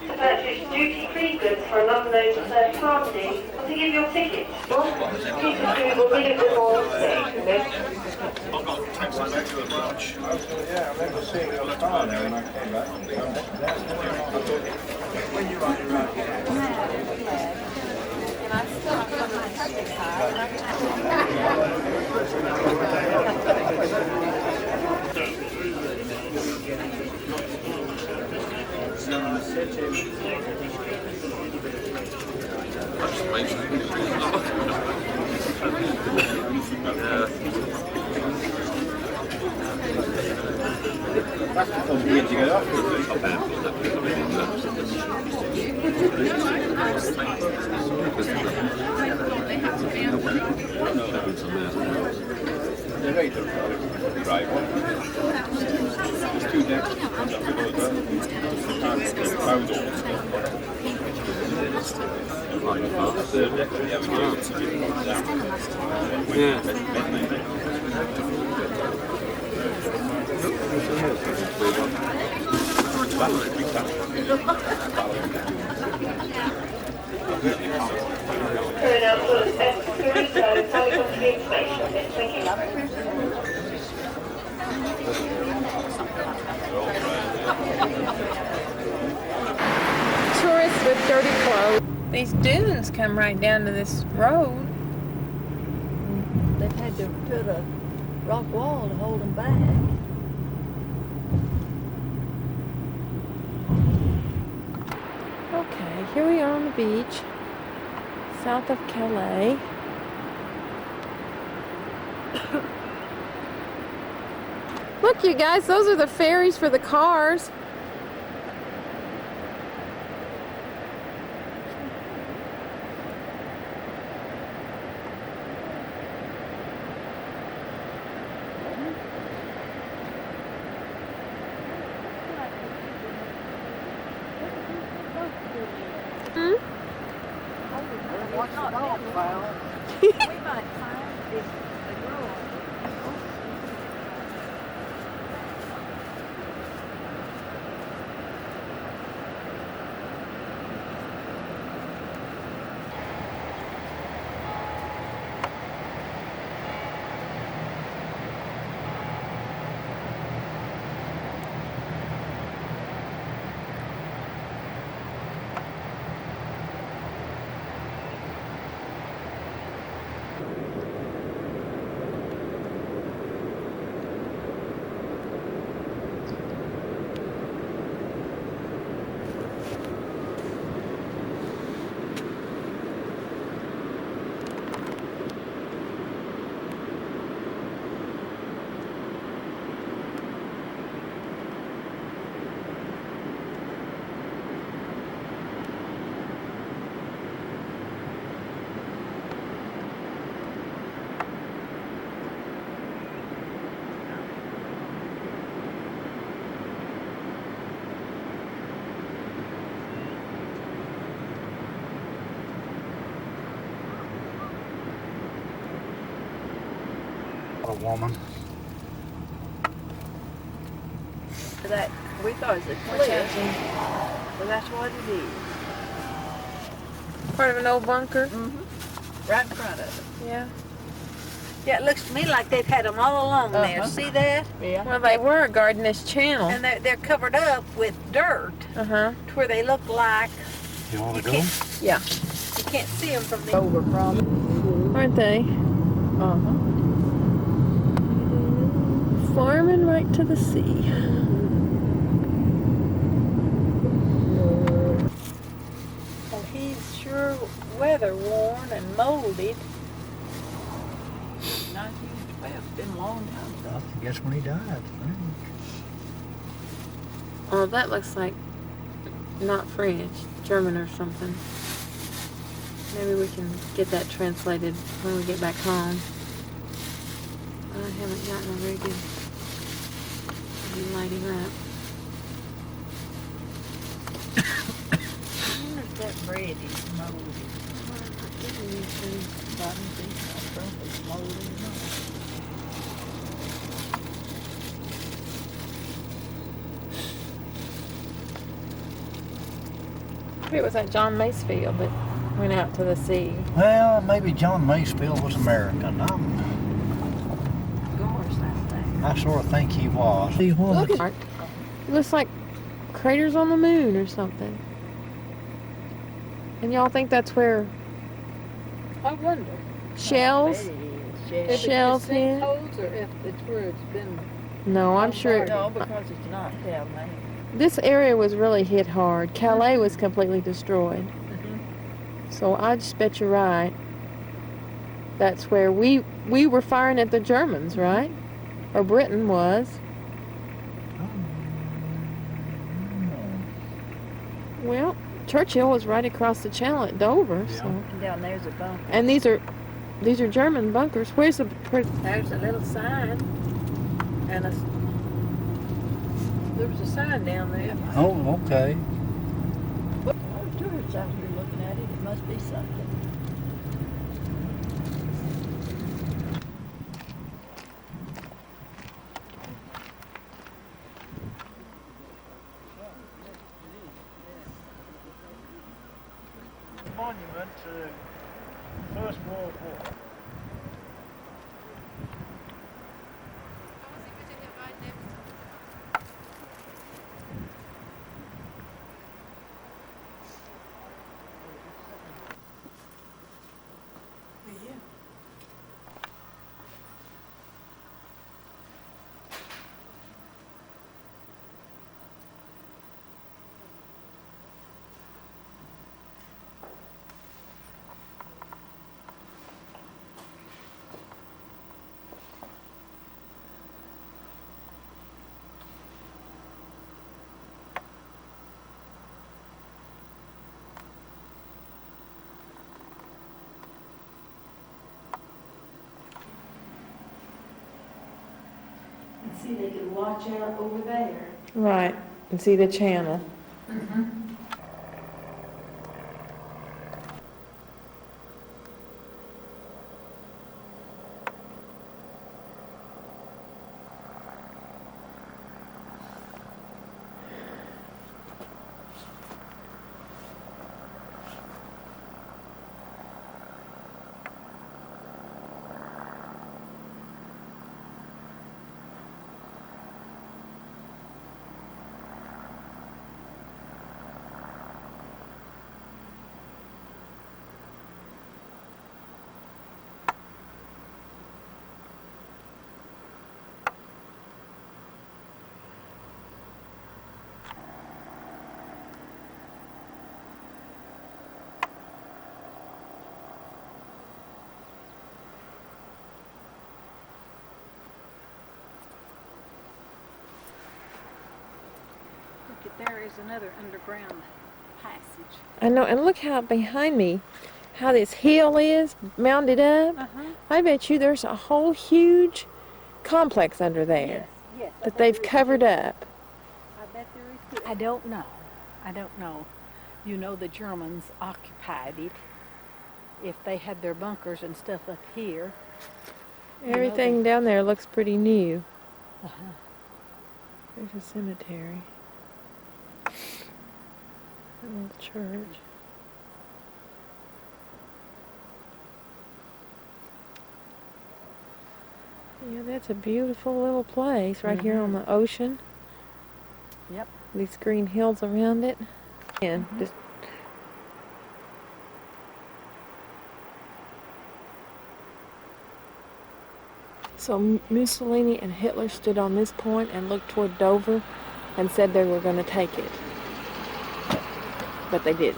To purchase duty-free goods for a London over third party or to give your ticket. Please include or leave before the station. I've got to take some back to the branch. Yeah, I remember seeing it on the car there when I came back. When you're on your own. and I still put my turkey pie. Weird to get off. They weet het wel. Driver. It's too deep. Turn out to S3, so coming on to the information. Thank you. Tourists with dirty clothes. These dunes come right down to this road. They've had to put a rock wall to hold them back. Okay, here we are on the beach, south of Calais. Look, you guys, those are the ferries for the cars. What's the dog found? We might find if the girl. A woman. That we thought it was a cliff, but that's what it is. Part of an old bunker? Right in front of it. Yeah. Yeah, it looks to me like they've had them all along there. See that? Yeah. Well, they were guarding this channel. And they're covered up with dirt Uh-huh. to where they look like You want to go? Yeah. you can't see them from the Over from Aren't they? Uh-huh. Farming right to the sea. Well, he's sure weather worn and molded. 1912, it's been a long time ago. I guess when he died. Oh, that looks like not French, German or something. Maybe we can get that translated when we get back home. I haven't gotten a very good lighting up. I wonder if that bread is molded. I don't think it's molded or not. Maybe it was that John Masefield that went out to the sea. Well, maybe John Masefield was American. I sort of think he was. He was. Look at it. It looks like craters on the moon or something. And y'all think that's where I wonder. shells? Shells here? Sinkholes or if it's where it's been. No, I'm sure. No, because it's not down there. This area was really hit hard. Calais was completely destroyed. So I just bet you're right. That's where we were firing at the Germans, right? Or Britain was. Well, Churchill was right across the channel at Dover. So. Down there's a bunker. And these are German bunkers. Where's the? There's a little sign and there was a sign down there. Oh, okay. Oh, tourists out here looking at it. It must be something. Monument to the First World War. See, they could watch out over there. Right, and see the channel. Look at there is another underground passage. I know, and look how behind me, how this hill is mounded up. I bet you there's a whole huge complex under there Yes, that they've covered up. I bet there is too. I don't know. I don't know. You know, the Germans occupied it. If they had their bunkers and stuff up here. Everything down there looks pretty new. There's a cemetery. A little church. Yeah, that's a beautiful little place right here on the ocean. Yep. These green hills around it. And just so Mussolini and Hitler stood on this point and looked toward Dover and said they were going to take it. But they didn't.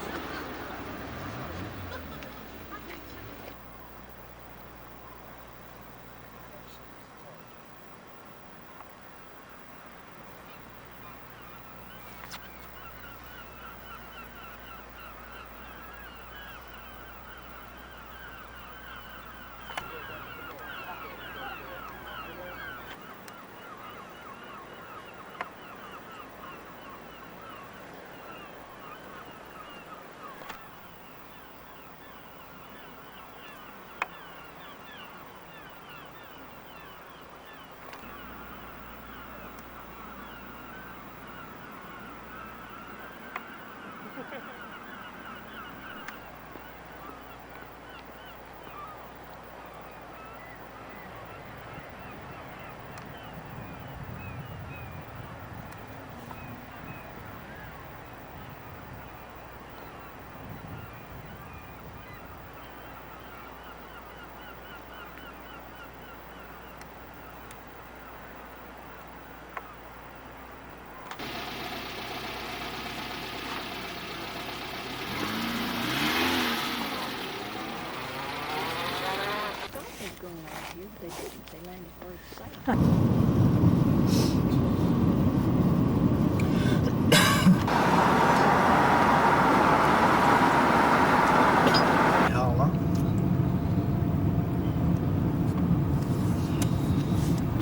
They didn't. They landed further south.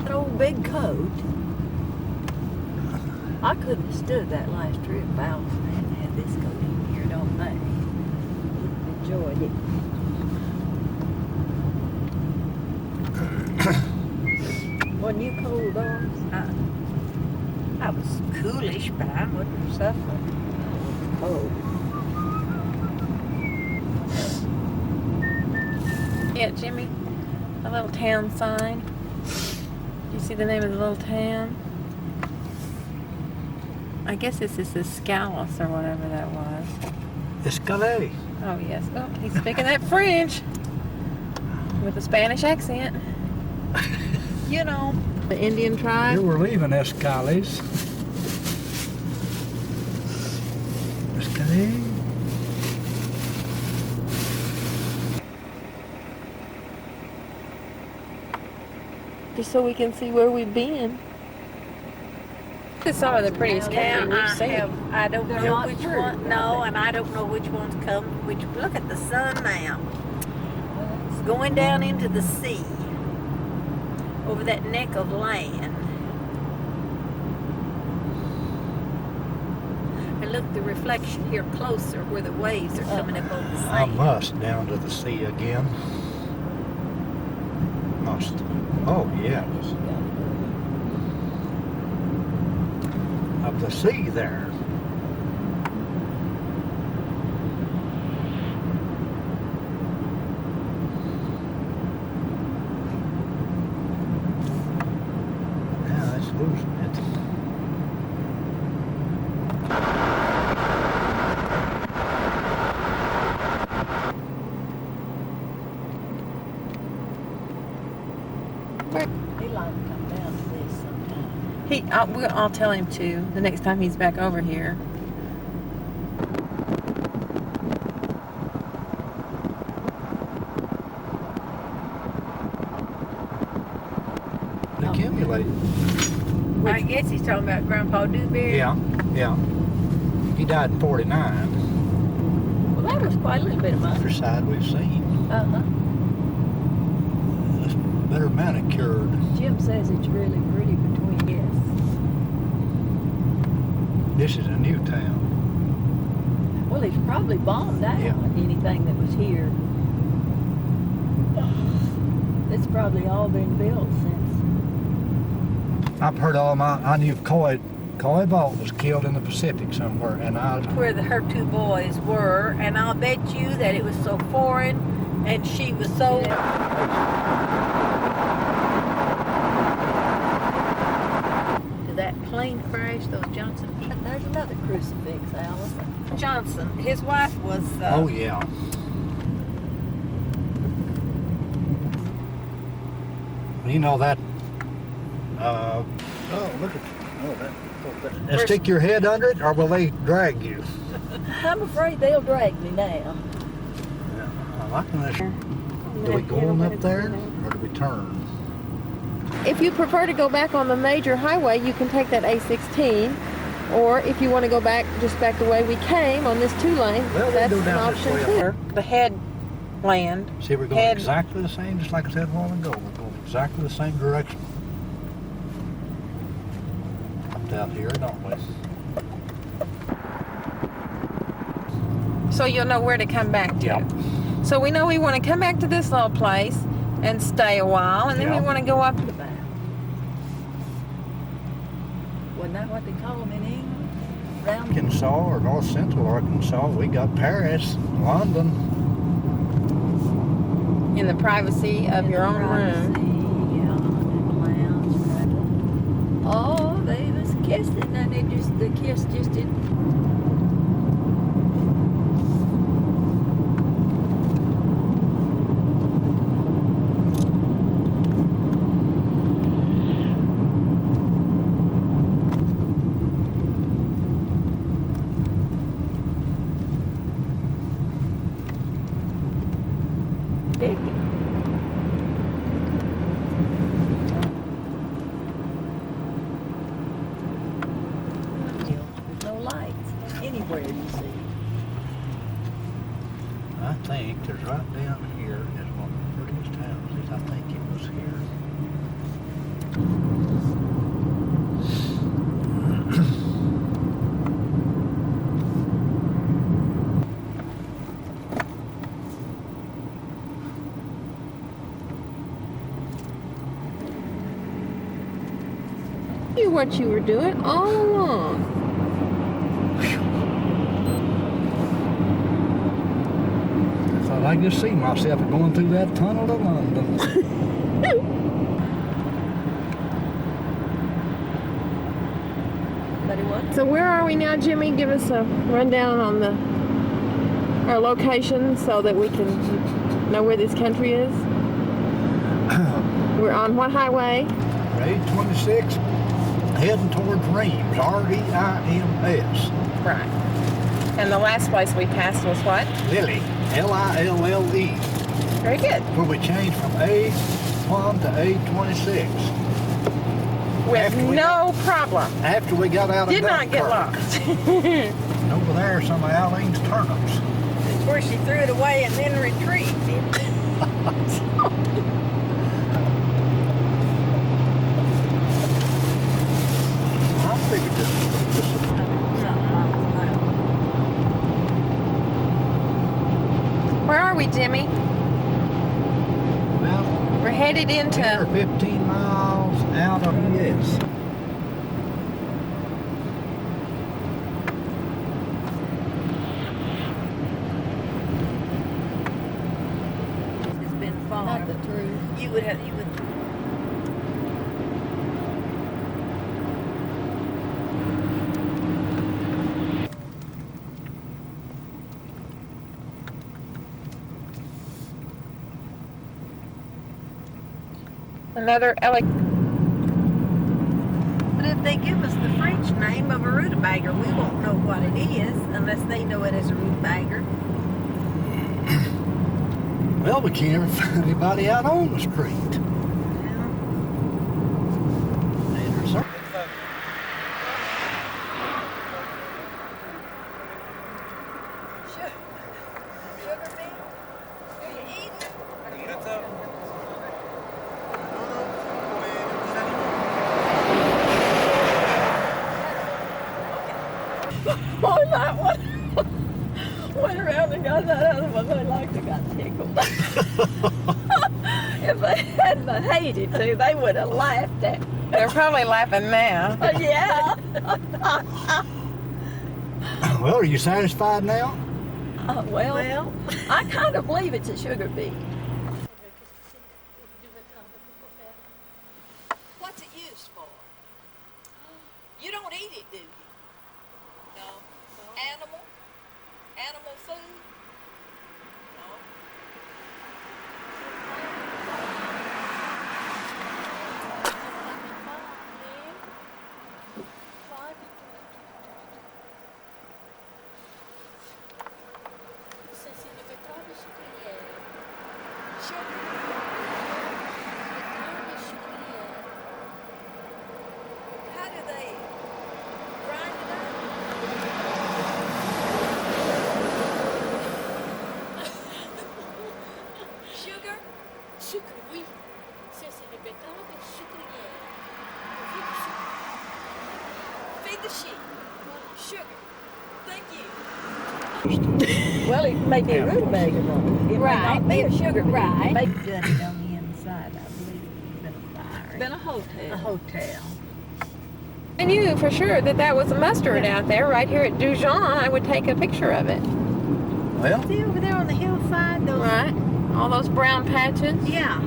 That old big coat. I couldn't have stood that last trip if Allison hadn't had this coat in here, don't they? Enjoyed it. Wasn't you cold, Doris? I was coolish, but I wouldn't suffer. Oh. Yeah, Jimmy, a little town sign. You see the name of the little town? I guess this is Escalus or whatever that was. Escalade. Oh, yes. Oh, he's speaking that French with a Spanish accent. You know, the Indian tribe. Here we're leaving Escalades. Escalade. Just so we can see where we've been. This is some of the prettiest country we've seen. I don't know which one. No, and I don't know which ones come. Which look at the sun now. It's going down into the sea over that neck of land. look the reflection here closer where the waves are coming up over the I sand. must down to the sea again. Must. Oh, yeah. Of the sea there. Yeah, that's losing it. He like to come down to this sometime. I'll tell him to the next time he's back over here. Accumulate. I guess he's talking about Grandpa Dewberry. Yeah, yeah. He died in 49. Well, that was quite a little bit of money. Other side we've seen. Uh-huh. It's better manicured. Jim says it's really pretty between, yes. This is a new town. Well, he's probably bombed out anything that was here. It's probably all been built since. I've heard I knew Coy Bolt was killed in the Pacific somewhere, and Where her two boys were, and I'll bet you that it was so foreign, and she was so... Did that plane crash, those Johnson people? There's another crucifix, Alice. Johnson, his wife was... oh, yeah. You know that... oh, look at... And stick your head under it, or will they drag you? I'm afraid they'll drag me now. Yeah, I like this. Do we go on up there, or do we turn? If you prefer to go back on the major highway, you can take that A16. Or if you want to go back, just back the way we came on this 2-lane, Well, that's we'll go an down this option way. too. The headland. See, we're going exactly the same, just like I said a while ago. We're going exactly the same direction. Up out here, don't we? So you'll know where to come back to. Yep. So we know we want to come back to this little place and stay a while, and then we Yep. want to go up to the Wasn't that what they call them in England? Round Arkansas or North Central Arkansas, we got Paris, London. in the privacy of your own room. Oh, they was kissing, and the kiss just didn't. No lights anywhere you see. I think there's right down here is one of the prettiest houses. I think it was here. You knew what you were doing all along. I thought I could see myself going through that tunnel to London. So where are we now, Jimmy? Give us a rundown on our location so that we can know where this country is. We're on what highway? Grade 26, heading towards Reims, R-E-I-M-S. Right. And the last place we passed was what? Lily, L-I-L-L-E. Very good. Where we changed from A1 to A26. With no problem. After we got out of Did not get lost. And over there are some of Alleen's turnips. It's where she threw it away and then retrieved it. I figured this Jimmy? Well, We're headed 10 or into 15 miles out of this. It's been farmed. Not the truth. You would have. another But if they give us the French name of a rutabaga, we won't know what it is unless they know it as a rutabaga. Well, we can't ever find anybody out on the street. And there's some- Sugar beet? Do you eat it? Oh, that one went around and got that other one. They like to got tickled. If they hadn't hated to, they would have laughed at me. they're probably laughing now. Yeah. Well, are you satisfied now? Well, I kind of believe it's a sugar beet. What's it used for? You don't eat it, do you? No. Animal? Animal food? No. How do they grind it up? Sugar? Sucre, oui. Ça, c'est les betteraves sucrières. Feed the sheep. Sugar. Thank you. Well, it may be a rutabaga wrong. It may not be a sugar beet. Right. It may Gutted on the inside, I believe. Been a fire. been a hotel. A hotel. I knew for sure that that was a mustard out there, right here at Dijon. I would take a picture of it. Well, See over there on the hillside? Those, Right? All those brown patches. Yeah.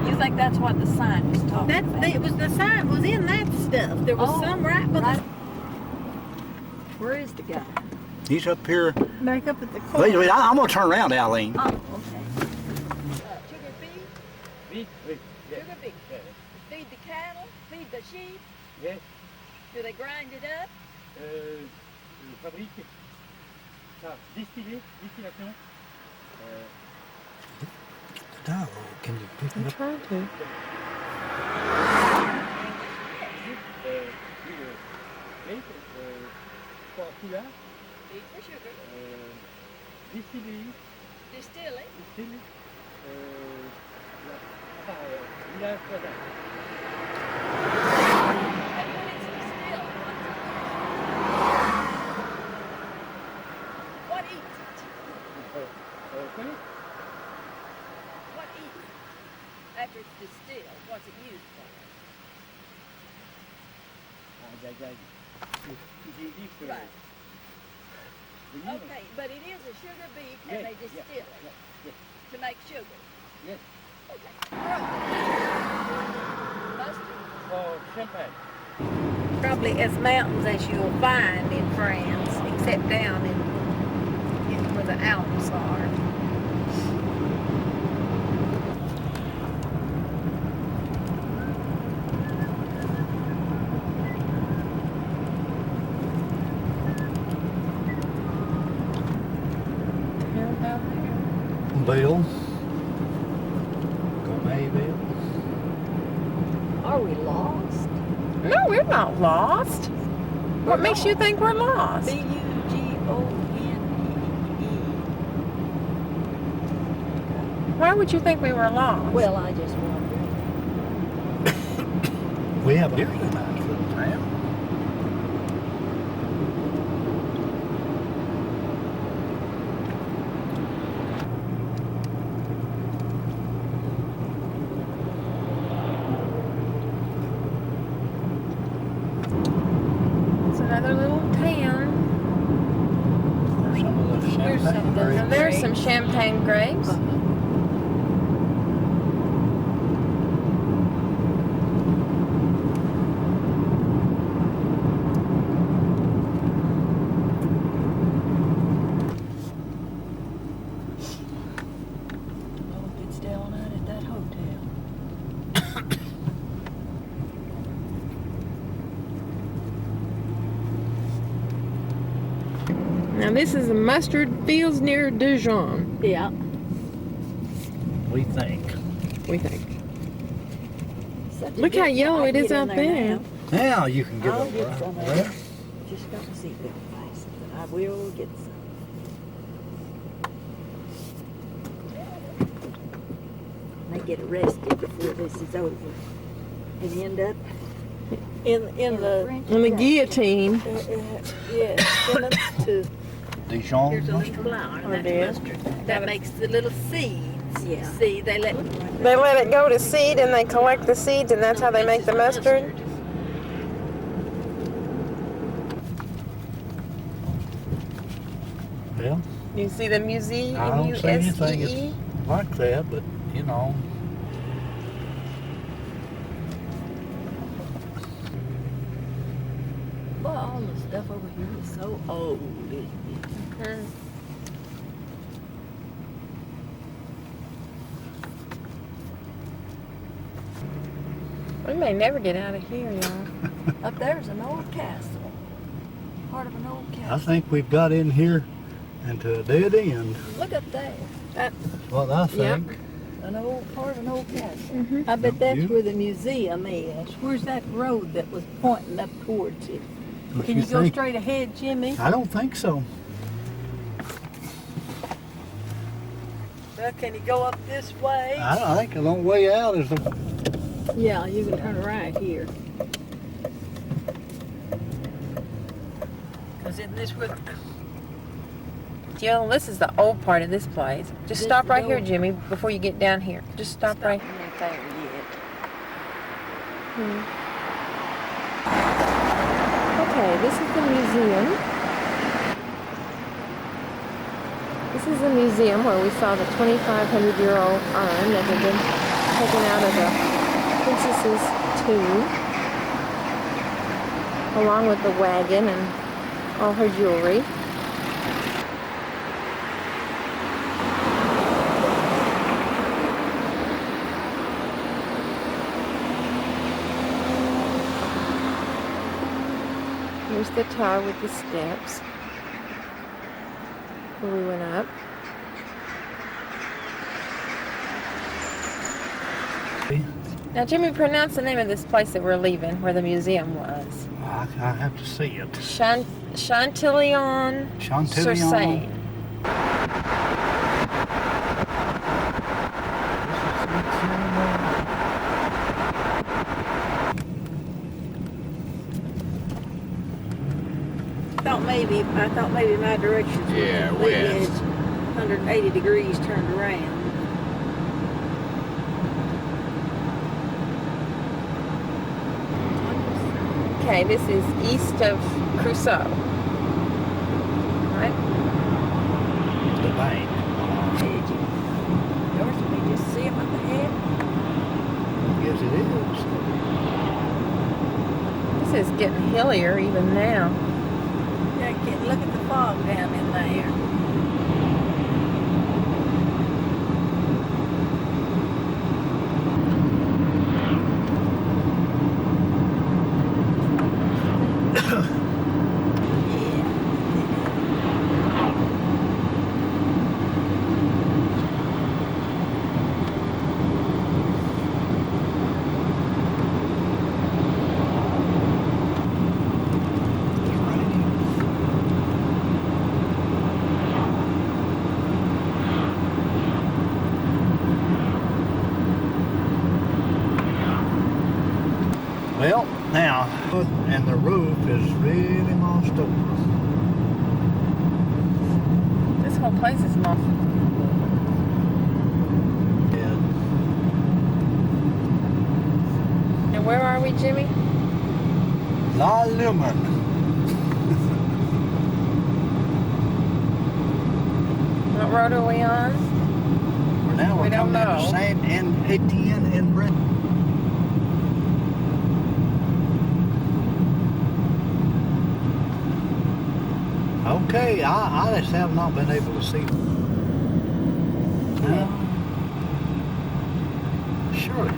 You think that's what the sign was talking That about? it was the sign was in that stuff. There was Oh, some right by right. Where is the guy? he's up here. the back up at the corner. Wait, I'm going to turn around, Eileen. Oh, okay. Sugar beet? Oui, oui, yes, Sugar beet. yes, Feed the cattle? Feed the sheep? yes. Do they grind it up? Fabrique, ça, distillation. Can you pick I'm it up? trying to. Oui, pour couleur, Feed for sugar. distiller, Distill it. distiller, village voisin. And when it's distilled, what eats it? Connais? What eats it? After it's distilled, what's it used for? Right. Okay, but it is a sugar beet and they distill it to make sugar. Yes. Okay. Mustard? For champagne. Probably as mountains as you'll find in France, except down in where the Alps are. Bill. Go Mayville. Are we lost? No, we're not lost. What makes you think we're lost? B-U-G-O-N-E-E. Why would you think we were lost? Well, I just wondered. We have a really nice little town. some champagne grapes. Oh, it's down out at that hotel. Now this is the mustard fields near Dijon. Yeah. We think. We think. Such a Look how good- yellow I it is get in out there. now. Now you can get I'll over get some of there. it. Just don't see their faces, but I will get some. They get arrested before this is over and end up in the guillotine. Yeah, sentenced to. Dijon Here's a mustard. little flour. Oh, That's dear. mustard. That makes the little seeds. Yeah. See, they let. They let it go to seed and they collect the seeds and that's how they make the mustard. Well, You see the Musée, I don't see anything M-U-S-E-E? that's like that, but you know. Well, all the stuff over here is so old. We may never get out of here, y'all. Up there's an old castle. Part of an old I castle. think we've got in here into a dead end. Look up there. That's what I think. An old part of an old castle. I bet that's where the museum is. Where's that road that was pointing up towards it? What Can you you go think? straight ahead, Jimmy? I don't think so. Well, can you go up this way? I think the long way out is the. Yeah, you can turn right here. Cause isn't this where? Jill, this is the old part of this place. Just This stop is right here, old. Jimmy, before you get down here. Just stop right here. Not there yet. Okay, this is the museum. This is the museum where we saw the 2,500-year-old urn that had been taken out of the princess's tomb, along with the wagon and all her jewelry. Here's the tower with the steps where we went up. Now, Jimmy, pronounce the name of this place that we're leaving, where the museum was. I have to see it. Chantillon sur Seine. I thought maybe my directions Yeah, were maybe west. it's 180 degrees turned around. Okay, this is east of Crusoe. Right? The bank. Yours, we just see them up ahead. Yes, it is. This is getting hillier even now. Yeah, kid, look at the fog down in there. Well, now, and the roof is really mossed over. This whole place is mossy. And where are we, Jimmy? La Lumen. Not What road are we on? Now We we're don't coming into know. Saint and Etienne and Brent. Okay, I just have not been able to see. Surely.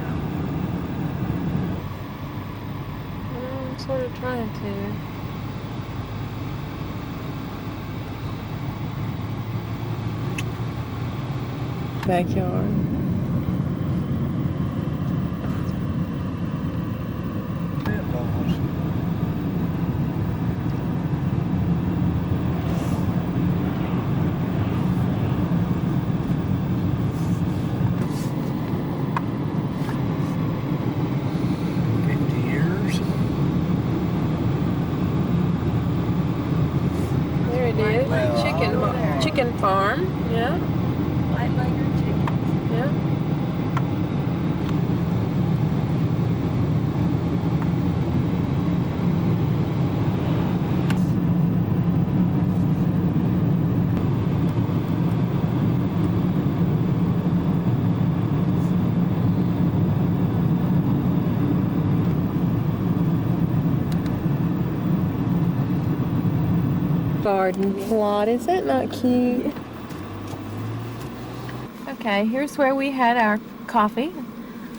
I'm sort of trying to. Backyard. There it is. Chicken farm. Yeah. White layer chickens. Yeah. Garden plot. Is that not cute? Okay, here's where we had our coffee.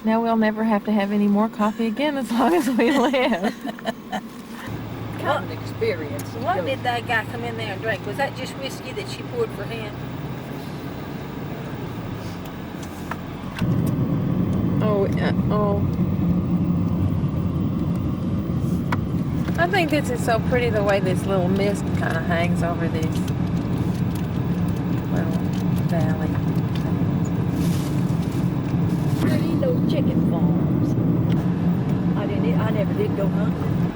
Now we'll never have to have any more coffee again as long as we live. Kind of an experience. What did that guy come in there and drink? Was that just whiskey that she poured for him? Oh. I think this is so pretty the way this little mist kind of hangs over this little valley. There ain't no chicken farms. I never did go hunting.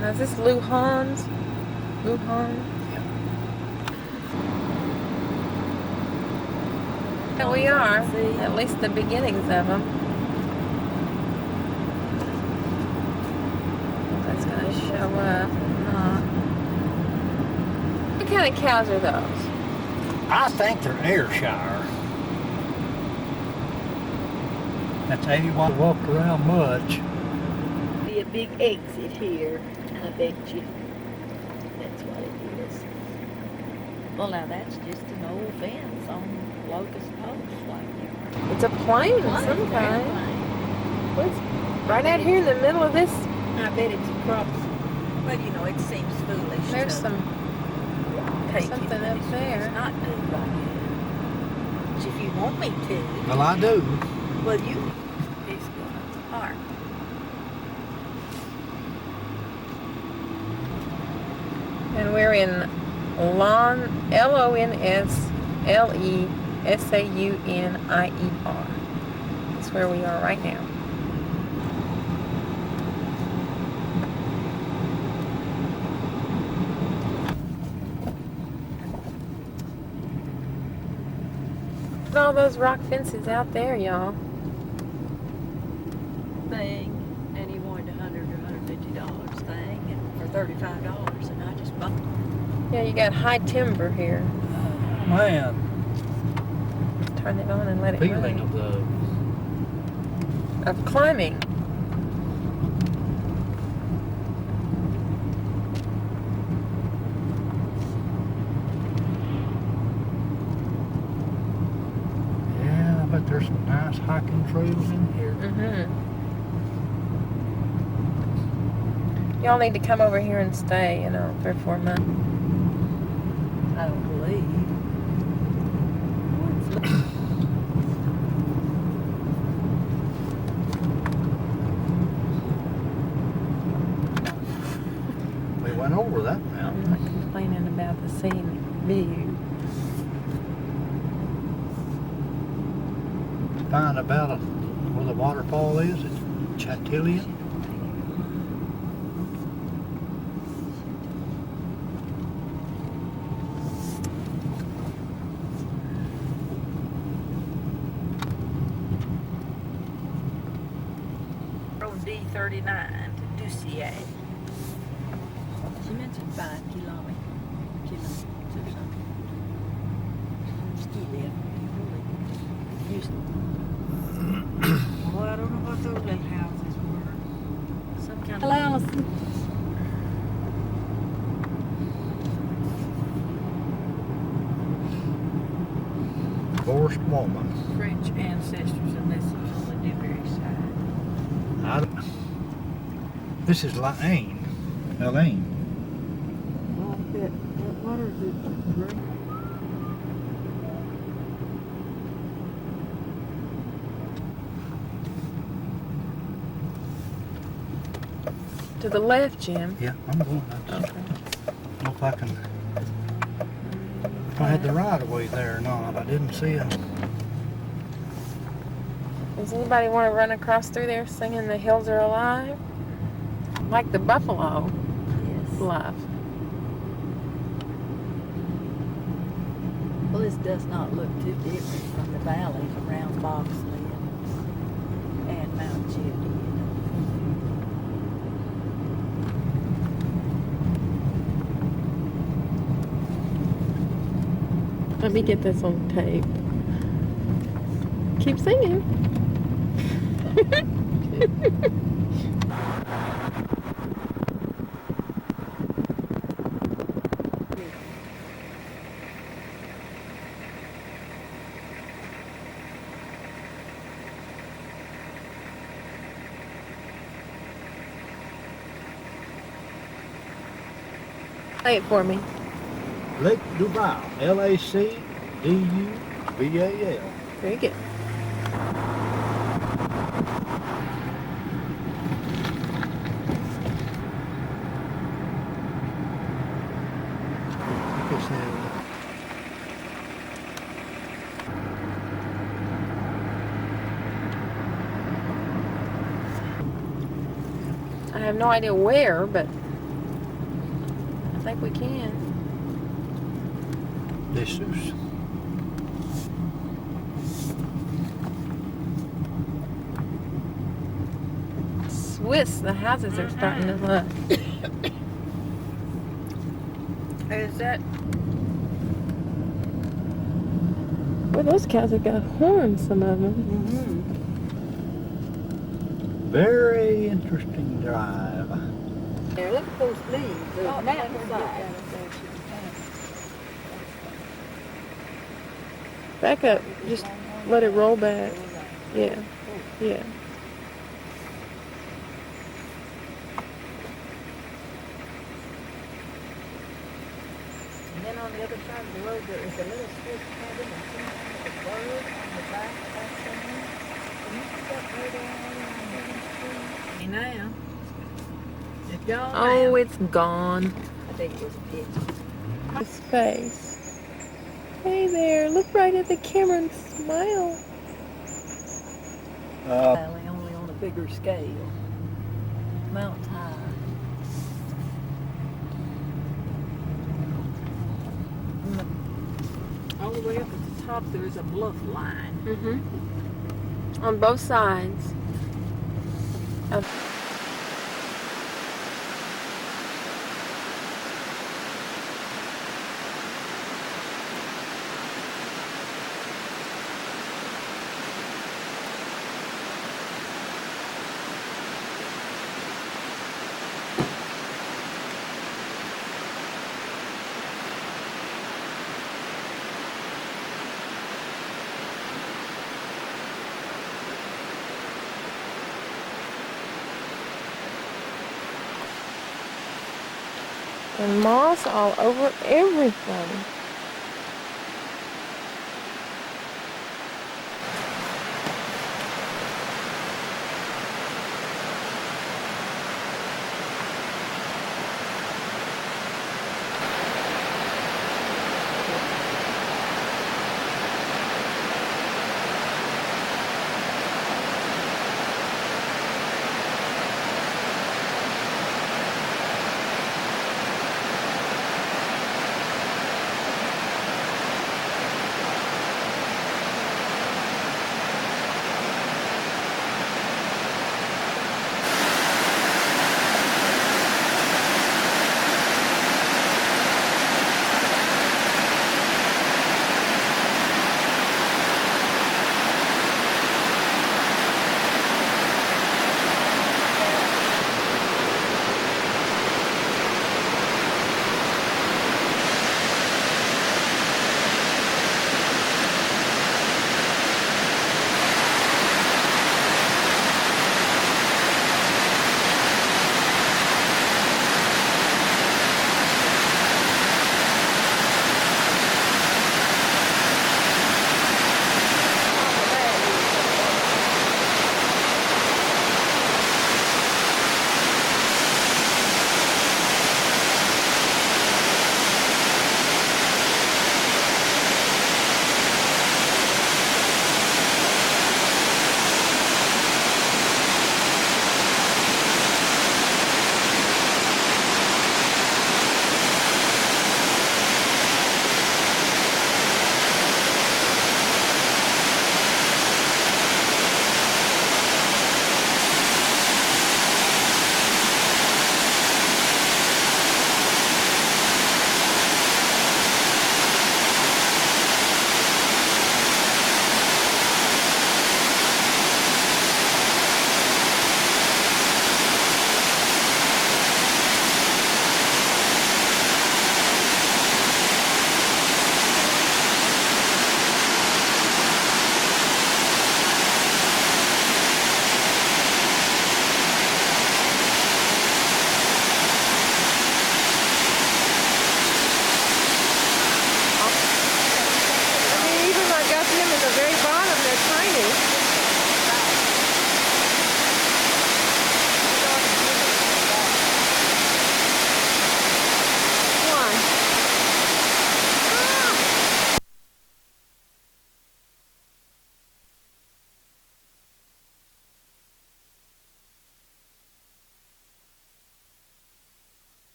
Now is this Luhan's? Luhan? Here we are, at least the beginnings of them. That's going to show up. What kind of cows are those? I think they're Ayrshire. That's how you want to walk around much. Be a big exit here, I bet you. That's what it is. Well, now that's just an old fence on locust posts like there. It's a plane of some kind. What's right out here in the middle of this? I bet it's across. Well, you know, it seems foolish. There's to some take something it, but up there. It's not do like it. Which if you want me to. Well, I do. Well, you is gonna park. And we're in Lonslesauner. That's where we are right now. Look at all those rock fences out there, y'all. Thing, and he wanted $100 or $150 thing, and for $35, and I just bought it. Yeah, you got high timber here. Man, Turn it on and let it feeling run. Of climbing. Yeah, but there's some nice hiking trails in here. Y'all need to come over here and stay, 3 or 4 months. I don't believe. We went over that mountain. I'm not complaining about the scenic view. Find about where the waterfall is at Chantilly. Road D39 to Doucier. She 5 kilometers or something. Ski lift. Used well, I don't know what those little houses were. Some kind of... Hello, Allison. Divorced woman. French ancestors, and this is on the Newberry side. This is Elaine. Elaine. That water is great. To the left, Jim. Yeah, I'm going. I just don't know if I can. If I had the right of way there or not. I didn't see it. Does anybody want to run across through there singing "The Hills Are Alive"? Like the buffalo. Yes. Live. Well, this does not look too different from the valleys around Boxley and Mount Judy. Let me get this on tape. Keep singing. Say it for me. Lake Duval. L-A-C-D-U-V-A-L. Very good. I have no idea where, but I think we can. This is Swiss, the houses are starting to look. Is that? Well, those cows have got horns, some of them. very interesting drive. There, look at those leaves. There's Oh, mountainside. Back up. Just let it roll back. Yeah. Yeah. And then on the other side of the road there is a little Swiss cabin and some kind of a bird on the back of that thing. Can you see that bird on the now? It's gone Oh, now. it's gone. I think it was a pigeon. His face. Hey there, look right at the camera and smile. Valley, only on a bigger scale. Mount high. All the way up at the top there is a bluff line. Mm-hmm. On both sides. And moss all over everything.